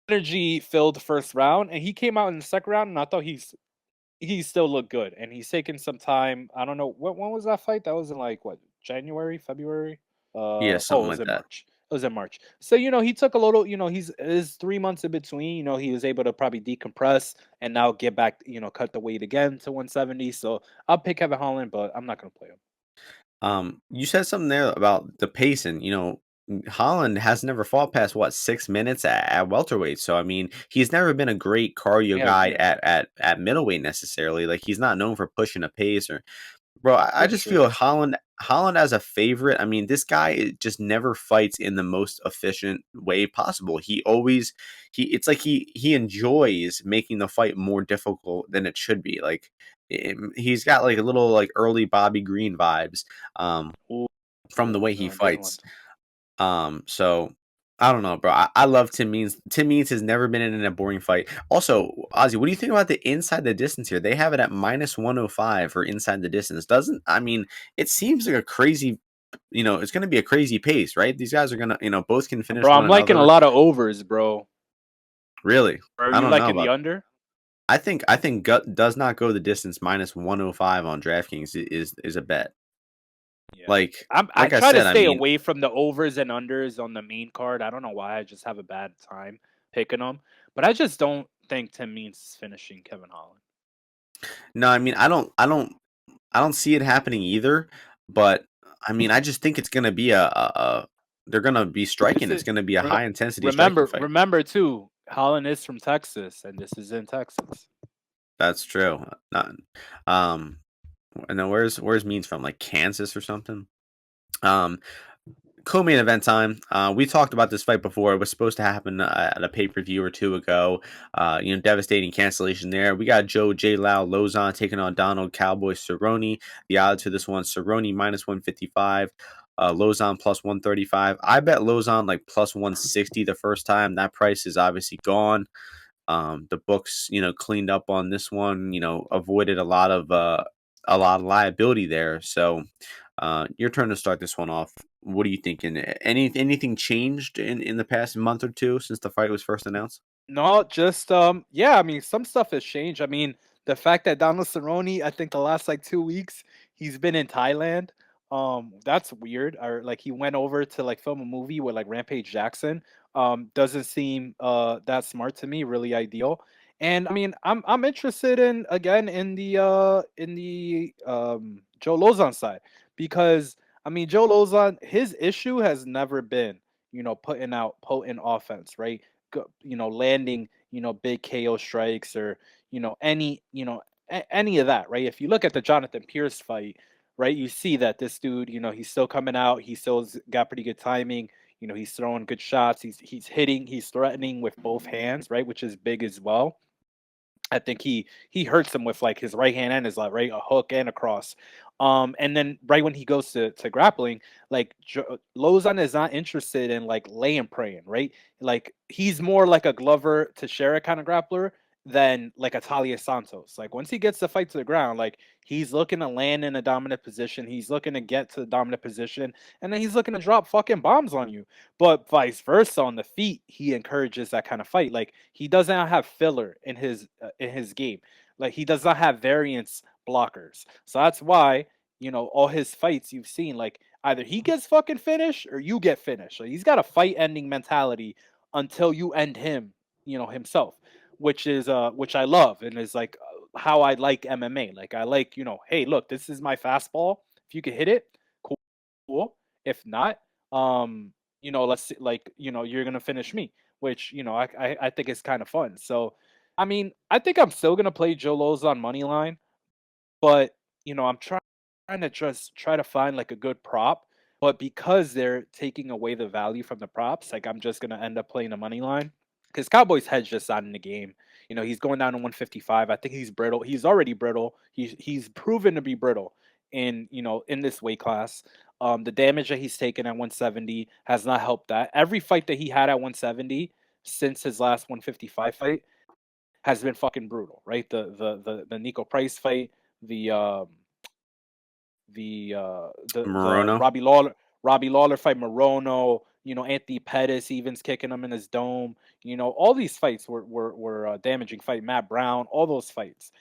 energy filled first round, and he came out in the second round, and I thought he still looked good, and he's taken some time. I don't know when was that fight? That was in like what, January, February? Yeah, Oh, it something was like in that. March. It was in March. So he took a little. He's is 3 months in between. He was able to probably decompress and now get back. Cut the weight again to 170. So I'll pick Kevin Holland, but I'm not gonna play him. You said something there about the pace, and Holland has never fought past what 6 minutes at welterweight. So I mean, he's never been a great cardio He guy hasn't. at middleweight necessarily. Like he's not known for pushing a pace or. Bro, I That's just true. feel Holland as a favorite. I mean, this guy just never fights in the most efficient way possible. It's like he enjoys making the fight more difficult than it should be. Like he's got like a little like early Bobby Green vibes Ooh, from the way he no, good one. fights. So I don't know, bro. I love Tim Means. Tim Means has never been in a boring fight. Also, Ozzy, what do you think about the inside the distance here? They have it at minus 105 for inside the distance. Doesn't I mean it seems like a crazy, it's going to be a crazy pace, right? These guys are going to, both can finish Bro, one I'm liking a another. lot of overs, bro. Really, Are I you don't know liking the about. under? I think gut does not go the distance minus 105 on DraftKings is a bet. Yeah. Like I like I try to said, I stay mean, away from the overs and unders on the main card. I don't know why. I just have a bad time picking them. But I just don't think Tim Means finishing Kevin Holland. no, I mean, I don't see it happening either, but I mean, I just think it's gonna be they're gonna be This striking. It's is gonna be a re- high intensity striking remember fight. remember too. Holland is from Texas, and this is in Texas. That's true. Not, um, and then where's Means from? Like Kansas or something? Um, Co-main event time. We talked about this fight before. It was supposed to happen at a pay-per-view or two ago. Devastating cancellation there. We got Joe J. Lauzon taking on Donald Cowboy Cerrone. The odds for this one: Cerrone minus 155, Lauzon plus 135. I bet Lauzon like plus 160 the first time. That price is obviously gone. The books, cleaned up on this one. Avoided a lot of liability there. So, your turn to start this one off. What are you thinking? Anything changed in the past month or two since the fight was first announced? No, just yeah, I mean some stuff has changed. I mean, the fact that Donald Cerrone, I think the last like 2 weeks, he's been in Thailand. That's weird. Or like he went over to like film a movie with like Rampage Jackson. Doesn't seem that smart to me, really ideal. And I mean, I'm interested in again in the Joe Lozon side because I mean Joe Lozon, his issue has never been, putting out potent offense, right? Landing, big KO strikes or, any, any of that, right? If you look at the Jonathan Pierce fight, right, you see that this dude, he's still coming out. He still's got pretty good timing. He's throwing good shots. He's hitting. He's threatening with both hands, right, which is big as well. I think he hurts him with like his right hand and his left, right, a hook and a cross. And then right when he goes to grappling, like Lozon is not interested in like laying praying, right? Like he's more like a Glover Teixeira kind of grappler than like a Talia Santos. Like once he gets the fight to the ground, like he's looking to land in a dominant position. He's looking to get to the dominant position, and then he's looking to drop fucking bombs on you. But vice versa on the feet, he encourages that kind of fight. Like he does not have filler in his game. Like he does not have variance blockers. So that's why, all his fights you've seen, like either he gets fucking finished or you get finished. So he's got a fight ending mentality until you end him, himself, which I love and is like how I like MMA. Like I like, hey, look, this is my fastball. If you can hit it, cool. If not, let's see, like, you're gonna finish me, which I think is kind of fun. So, I mean, I think I'm still gonna play Joe Lozon money line, but I'm trying to just try to find like a good prop. But because they're taking away the value from the props, like I'm just gonna end up playing the money line because Cowboys head's just not in the game. He's going down to 155. I think he's brittle. He's already brittle. He's proven to be brittle in this weight class. The damage that he's taken at 170 has not helped that. Every fight that he had at 170 since his last 155 fight has been fucking brutal, right? The Nico Price fight, the the Morono. Robbie Lawler fight, Morono, Anthony Pettis even's kicking him in his dome. All these fights were damaging fight. Matt Brown, all those fights.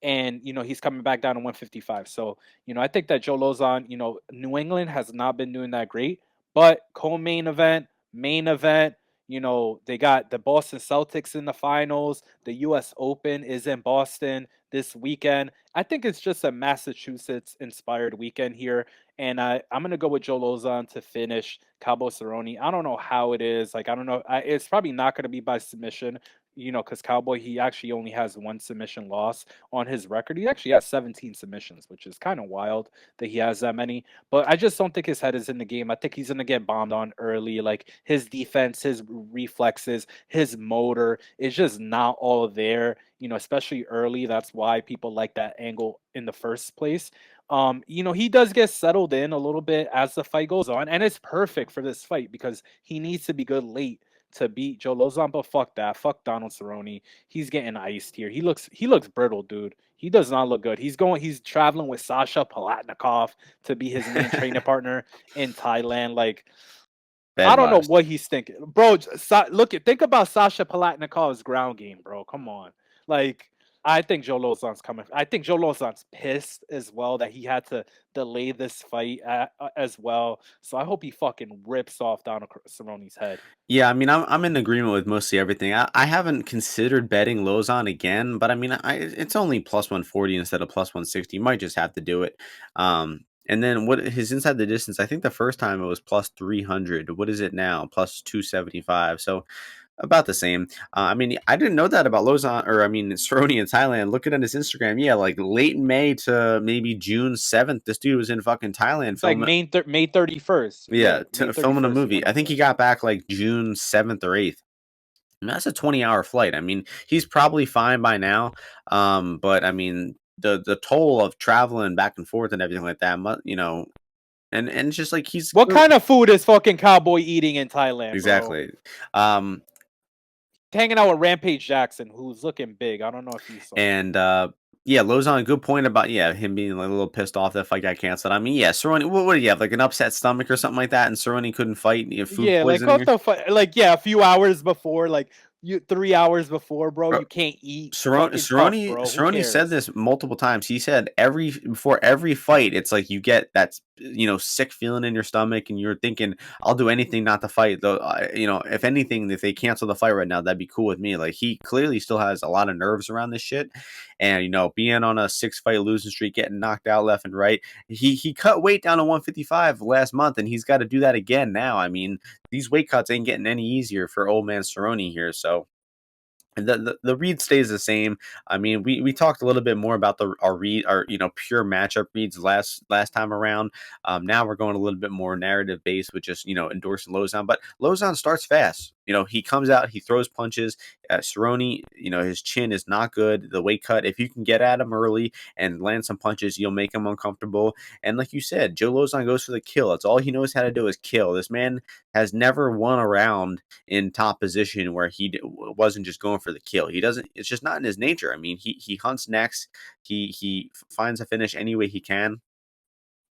And he's coming back down to 155. So I think that Joe Lozon, New England has not been doing that great, but co-main event, main event, they got the Boston Celtics in the finals. The U.S. Open is in Boston this weekend. I think it's just a Massachusetts inspired weekend here. And I'm going to go with Joe Lozon to finish Cabo Cerrone. I don't know how it is. Like, I don't know. It's probably not going to be by submission, because Cowboy, he actually only has one submission loss on his record. He actually has 17 submissions, which is kind of wild that he has that many. But I just don't think his head is in the game. I think he's going to get bombed on early. Like his defense, his reflexes, his motor is just not all there, especially early. That's why people like that angle in the first place. He does get settled in a little bit as the fight goes on, and it's perfect for this fight because he needs to be good late to beat Joe Lozon, but fuck that. Fuck Donald Cerrone. He's getting iced here. He looks brittle, dude. He does not look good. He's traveling with Sasha Palatnikov to be his main training partner in Thailand. Like, I Bad don't know vibes. what he's thinking. Bro, think about Sasha Palatnikov's ground game, bro. Come on. Like, I think Joe Lozon's coming. I think Joe Lozon's pissed as well that he had to delay this fight as well. So I hope he fucking rips off Donald Cerrone's head. Yeah, I mean, I'm in agreement with mostly everything. I haven't considered betting Lozon again, but I mean, it's only plus 140 instead of plus 160. You might just have to do it. And then what his inside the distance? I think the first time it was plus 300. What is it now? Plus 275. So About the same. I mean, I didn't know that about Lauzon, or I mean, Cerrone in Thailand. Looking at his Instagram, yeah, like late May to maybe June 7th, this dude was in fucking Thailand It's like filming. May 31st. Yeah, Yeah, May filming a 31st. He went movie. I out think he there. got back like June 7th or 8th. And that's a 20-hour flight. I mean, he's probably fine by now. But I mean, the toll of traveling back and forth and everything like that, and it's just like he's What kind of food is fucking Cowboy eating in Thailand, bro? exactly. Um, Hanging out with Rampage Jackson, who's looking big. I don't know if you saw. And yeah, Lozon, good point about him being like, a little pissed off that fight got canceled. I mean, yeah, Cerrone, what do you have, like an upset stomach or something like that, and Cerrone couldn't fight, food Yeah, like what poisoning. the fuck? Like, yeah, a few hours before, like 3 hours before, bro, Bro, you can't eat. Cerrone, Fucking tough, Cerrone, bro. Who Cerrone said cares? this multiple times. He said before every fight, it's like you get that sick feeling in your stomach, and you're thinking, "I'll do anything not to fight." Though, if anything, if they cancel the fight right now, that'd be cool with me. Like he clearly still has a lot of nerves around this shit, and being on a 6-fight losing streak, getting knocked out left and right. He cut weight down to 155 last month, and he's got to do that again now. I mean, these weight cuts ain't getting any easier for old man Cerrone here, so. And the read stays the same. I mean, we talked a little bit more about our read, our pure matchup reads last time around. Now we're going a little bit more narrative based with just endorsing Lozon. But Lozon starts fast. He comes out, he throws punches. Cerrone, his chin is not good. The weight cut, if you can get at him early and land some punches, you'll make him uncomfortable. And like you said, Joe Lozon goes for the kill. That's all he knows how to do is kill. This man has never won a round in top position where wasn't just going for the kill. He doesn't. It's just not in his nature. I mean, he hunts next. He finds a finish any way he can.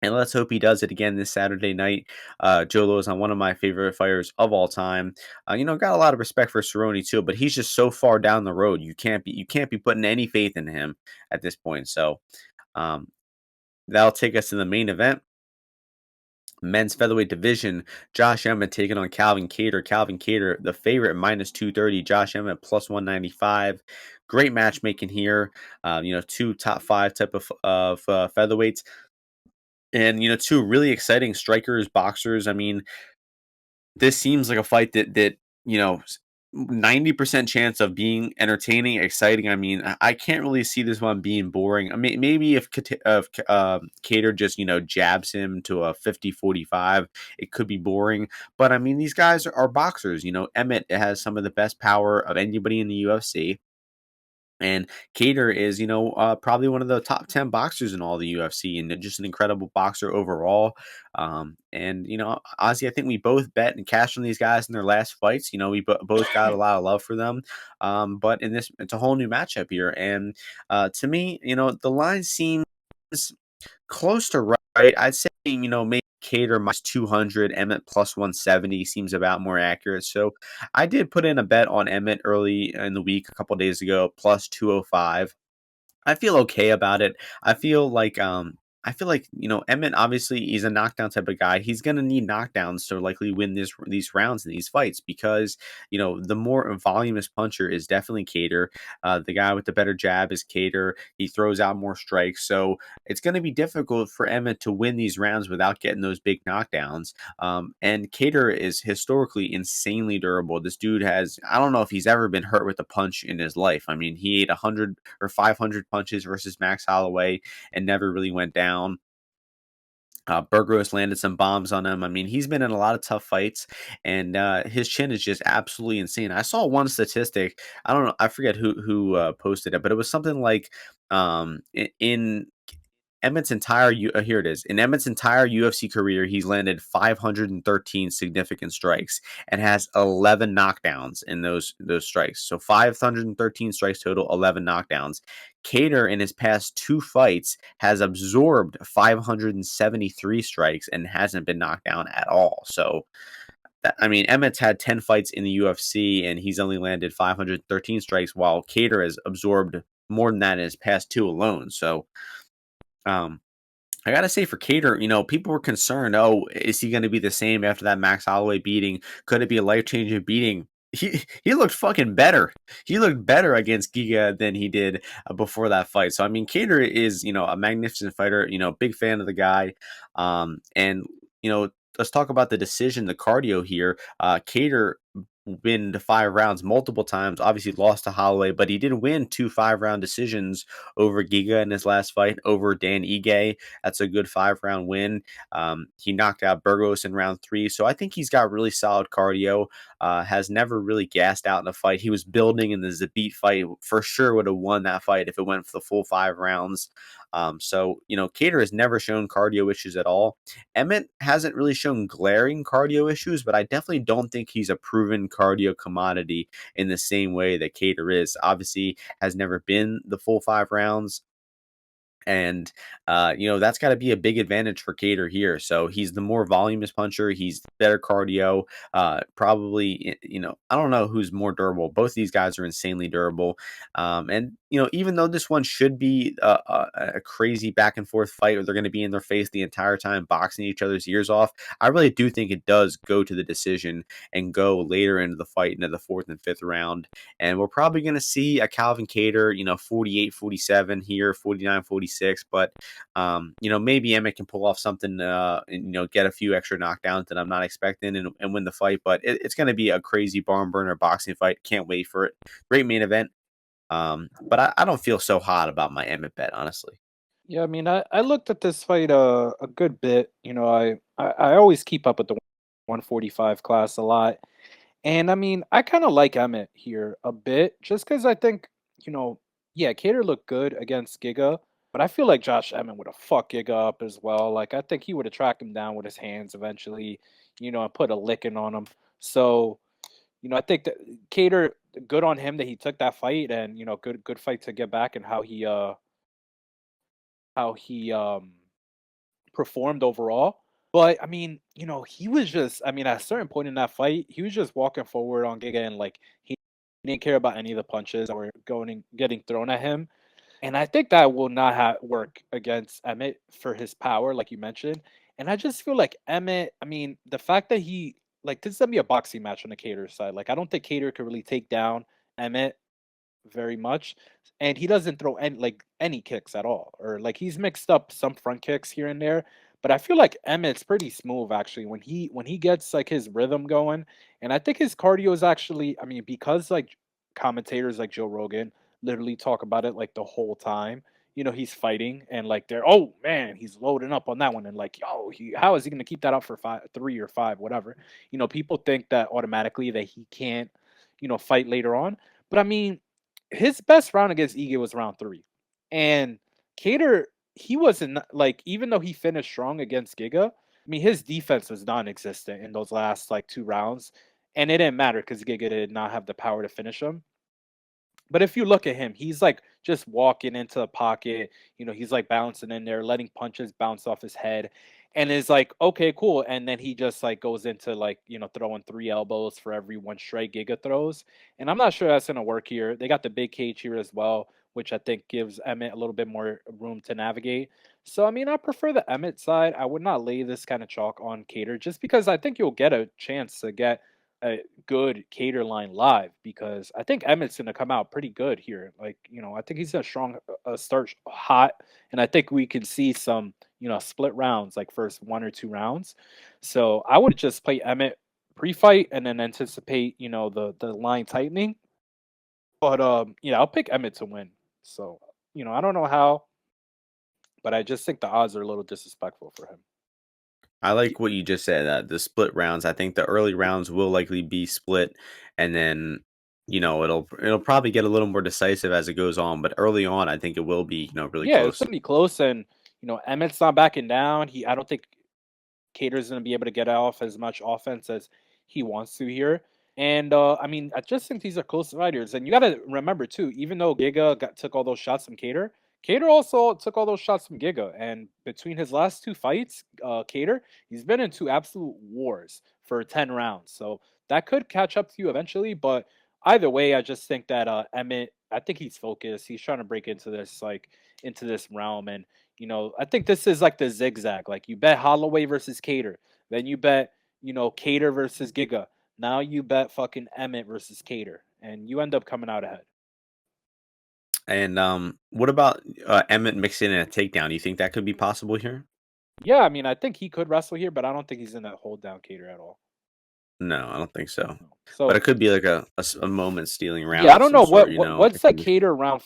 And let's hope he does it again this Saturday night. Joe Lozon, one of my favorite fighters of all time. Got a lot of respect for Cerrone too, but he's just so far down the road. You can't be putting any faith in him at this point. So um, that'll take us to the main event. Men's featherweight division, Josh Emmett taking on Calvin Kattar. Calvin Kattar, the favorite, minus 230. Josh Emmett, plus 195. Great matchmaking here. Two top five type of featherweights. And, two really exciting strikers, boxers. I mean, this seems like a fight that 90% chance of being entertaining, exciting. I mean, I can't really see this one being boring. I mean, maybe if Kattar just jabs him to a 50-45, it could be boring. But I mean, these guys are boxers. Emmett has some of the best power of anybody in the UFC. And Kattar is, probably one of the top 10 boxers in all the UFC, and just an incredible boxer overall. And Ozzy, I think we both bet and cashed on these guys in their last fights. We both got a lot of love for them. But in this, it's a whole new matchup here. And to me, the line seems close to right. I'd say, maybe Kattar minus 200, Emmett plus 170 seems about more accurate. So I did put in a bet on Emmett early in the week, a couple days ago, plus 205. I feel okay about it. I feel like Emmett, obviously he's a knockdown type of guy. He's gonna need knockdowns to likely win these rounds in these fights because the more voluminous puncher is definitely Kattar. The guy with the better jab is Kattar. He throws out more strikes, so it's gonna be difficult for Emmett to win these rounds without getting those big knockdowns. And Kattar is historically insanely durable. This dude I don't know if he's ever been hurt with a punch in his life. I mean, he ate 100 or 500 punches versus Max Holloway and never really went down. Burgos landed some bombs on him. I mean, he's been in a lot of tough fights, and his chin is just absolutely insane. I saw one statistic. I don't know. I forget who posted it, but it was something like in Emmett's entire here it is. In Emmett's entire UFC career, he's landed 513 significant strikes and has 11 knockdowns in those strikes. So 513 strikes total, 11 knockdowns. Kattar in his past 2 fights has absorbed 573 strikes and hasn't been knocked down at all. So I mean, Emmett's had 10 fights in the UFC and he's only landed 513 strikes, while Kattar has absorbed more than that in his past 2 alone. So um, I gotta say for Kattar, people were concerned. Oh, is he going to be the same after that Max Holloway beating? Could it be a life changing beating? He looked fucking better. He looked better against Giga than he did before that fight. So I mean, Kattar is a magnificent fighter. Big fan of the guy. And let's talk about the decision, the cardio here. Kattar win the 5 rounds multiple times. Obviously, lost to Holloway, but he did win 2 5-round decisions over Giga in his last fight, over Dan Ige. That's a good 5-round win. He knocked out Burgos in round 3, so I think he's got really solid cardio. Has never really gassed out in a fight. He was building in the Zabit fight. For sure would have won that fight if it went for the full 5 rounds. So, Kattar has never shown cardio issues at all. Emmett hasn't really shown glaring cardio issues, but I definitely don't think he's a proven cardio commodity in the same way that Kattar is. Obviously, has never been the full 5 rounds. And, that's got to be a big advantage for Kattar here. So he's the more voluminous puncher. He's better cardio. Probably, I don't know who's more durable. Both these guys are insanely durable. And, even though this one should be a crazy back and forth fight where they're going to be in their face the entire time, boxing each other's ears off, I really do think it does go to the decision and go later into the fight, into the 4th and 5th round. And we're probably going to see a Calvin Kattar, 48-47 here, 49-46. But, maybe Emmett can pull off something, and, get a few extra knockdowns that I'm not expecting and win the fight. But it's going to be a crazy barn burner boxing fight. Can't wait for it. Great main event. But I don't feel so hot about my Emmett bet, honestly. Yeah, I mean, I looked at this fight a good bit. I always keep up with the 145 class a lot. And I mean, I kind of like Emmett here a bit, just because I think, you know, yeah, Cater looked good against Giga, but I feel like Josh Emmett would have fucked Giga up as well. Like, I think he would have tracked him down with his hands eventually, and put a licking on him. So, I think that Cater, good on him that he took that fight, and good fight to get back, and how he performed overall. But I mean, he was just, I mean, at a certain point in that fight, he was just walking forward on Giga, and like he didn't care about any of the punches that were getting thrown at him. And I think that will not work against Emmett for his power, like you mentioned. And I just feel like Emmett, I mean, the fact that this is gonna be a boxing match on the Cater side. Like, I don't think Cater could really take down Emmett very much, and he doesn't throw any kicks at all, or like he's mixed up some front kicks here and there. But I feel like Emmett's pretty smooth actually when he gets like his rhythm going, and I think his cardio is actually, I mean, because like commentators like Joe Rogan literally talk about it like the whole time. He's fighting, and like they're, oh man, he's loading up on that one, and like, yo, how is he going to keep that up for 3 or 5, whatever. People think that automatically that he can't, fight later on. But I mean, his best round against Ige was round 3. And Cater, he wasn't like, even though he finished strong against Giga, I mean, his defense was non-existent in those last like 2 rounds. And it didn't matter because Giga did not have the power to finish him. But if you look at him, he's like just walking into the pocket. He's like bouncing in there, letting punches bounce off his head, and is like, okay, cool. And then he just like goes into like, throwing 3 elbows for every one straight Giga throws. And I'm not sure that's gonna work here. They got the big cage here as well, which I think gives Emmett a little bit more room to navigate. So I mean, I prefer the Emmett side. I would not lay this kind of chalk on Cater just because I think you'll get a chance to get a good Cater line live, because I think Emmett's going to come out pretty good here. Like, I think he's a strong start hot, and I think we can see some, split rounds, like first 1 or 2 rounds. So I would just play Emmett pre-fight and then anticipate, the line tightening. But yeah, I'll pick Emmett to win. So, I don't know how, but I just think the odds are a little disrespectful for him. I like what you just said, the split rounds. I think the early rounds will likely be split, and then it'll probably get a little more decisive as it goes on. But early on, I think it will be really Yeah, it's close. gonna be close, and Emmett's not backing down. I don't think Cater's going to be able to get off as much offense as he wants to here. And I mean, I just think these are close fighters. And you got to remember too, even though Giga took all those shots from Cater, Cater also took all those shots from Giga. And between his last 2 fights, Cater, he's been in 2 absolute wars for 10 rounds. So that could catch up to you eventually. But either way, I just think that Emmett, I think he's focused. He's trying to break into this realm, and I think this is like the zigzag. Like, you bet Holloway versus Cater, then you bet, Cater versus Giga. Now you bet fucking Emmett versus Cater, and you end up coming out ahead. And what about Emmett mixing in a takedown? Do you think that could be possible here? Yeah, I mean, I think he could wrestle here, but I don't think he's in that hold down Cater at all. No, I don't think so. But So it could be like a moment stealing round yeah, I of don't some know sort, you know? what's It that could be cater round.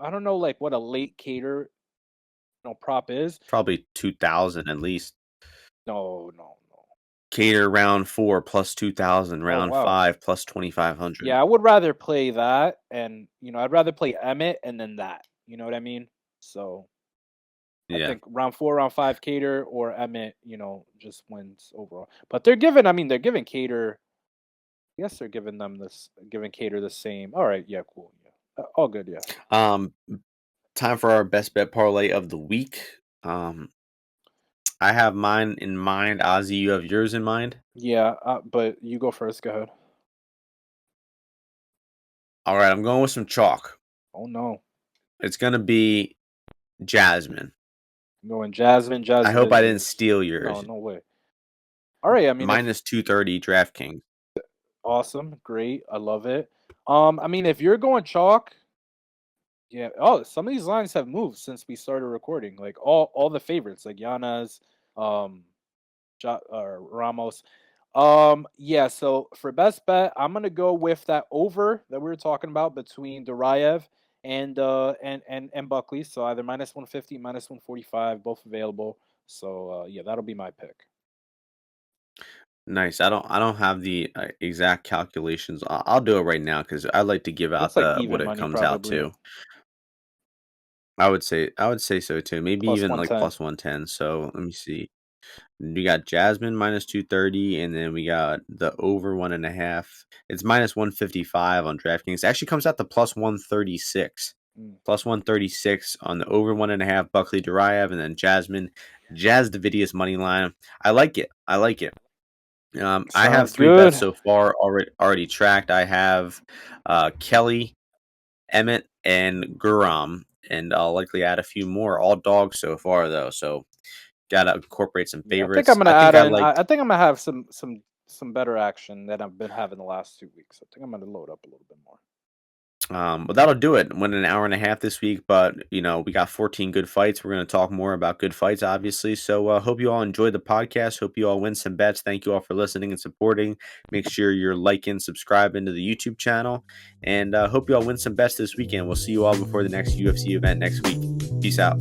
I don't know like what a late cater prop is. probably 2,000 at least. No, no, no. Cater round 4 plus 2,000, Oh round wow. 5 plus 2,500. Yeah, I would rather play that, and I'd rather play Emmett and then that. You know what I mean? So I Yeah. think round 4, round 5 Cater or Emmett, just wins overall. But they're giving Cater. I guess they're giving Cater the same. All right, yeah, cool, yeah, all good, yeah, Um, Time for our best bet parlay of the week. Um, I have mine in mind. Ozzy, you have yours in mind? yeah. But you go first. Go ahead. All right, I'm going with some chalk. Oh no, It's going to be Jasmine. I'm going Jasmine, I hope I didn't Jasudavicius. steal No, yours. no way. All right, I mean, if Minus 230 DraftKings. awesome, great, I love it. I mean, if you're going chalk, yeah. Oh, some of these lines have moved since we started recording. Like all the favorites, like Yanez, um, Ramos. Yeah. So for best bet, I'm gonna go with that over that we were talking about between Duraev and Buckley. So either -150, -145, both available. So yeah, that'll be my pick. Nice. I don't have the exact calculations. I'll do it right now because I like to give out Looks like the what even it money comes out probably to. I would say so too. Maybe plus even one like ten. plus 110. So let me see. We got Jasmine minus 230, and then we got the over 1.5. It's minus 155 on DraftKings. It actually comes out to plus 136. Mm, Plus 136 on the over 1.5 Buckley-Duraev, and then Jasmine. Jazz Davidius money line. I like it. I like it. I have sounds 3 bets good. so far already tracked. I have Kelly, Emmett, and Guram, and I'll likely add a few more. All dogs so far though, so gotta incorporate some Yeah, I think I'm favorites. gonna I think add I in. like I think I'm gonna have some better action than I've been having the last 2 weeks. I think I'm gonna load up a little bit more. but that'll do it. Went an hour and a half this week, but we got 14 good fights. We're gonna talk more about good fights, obviously. So hope you all enjoyed the podcast. Hope you all win some bets. Thank you all for listening and supporting. Make sure you're liking, subscribing to the YouTube channel, and hope you all win some bets this weekend. We'll see you all before the next UFC event next week. Peace out.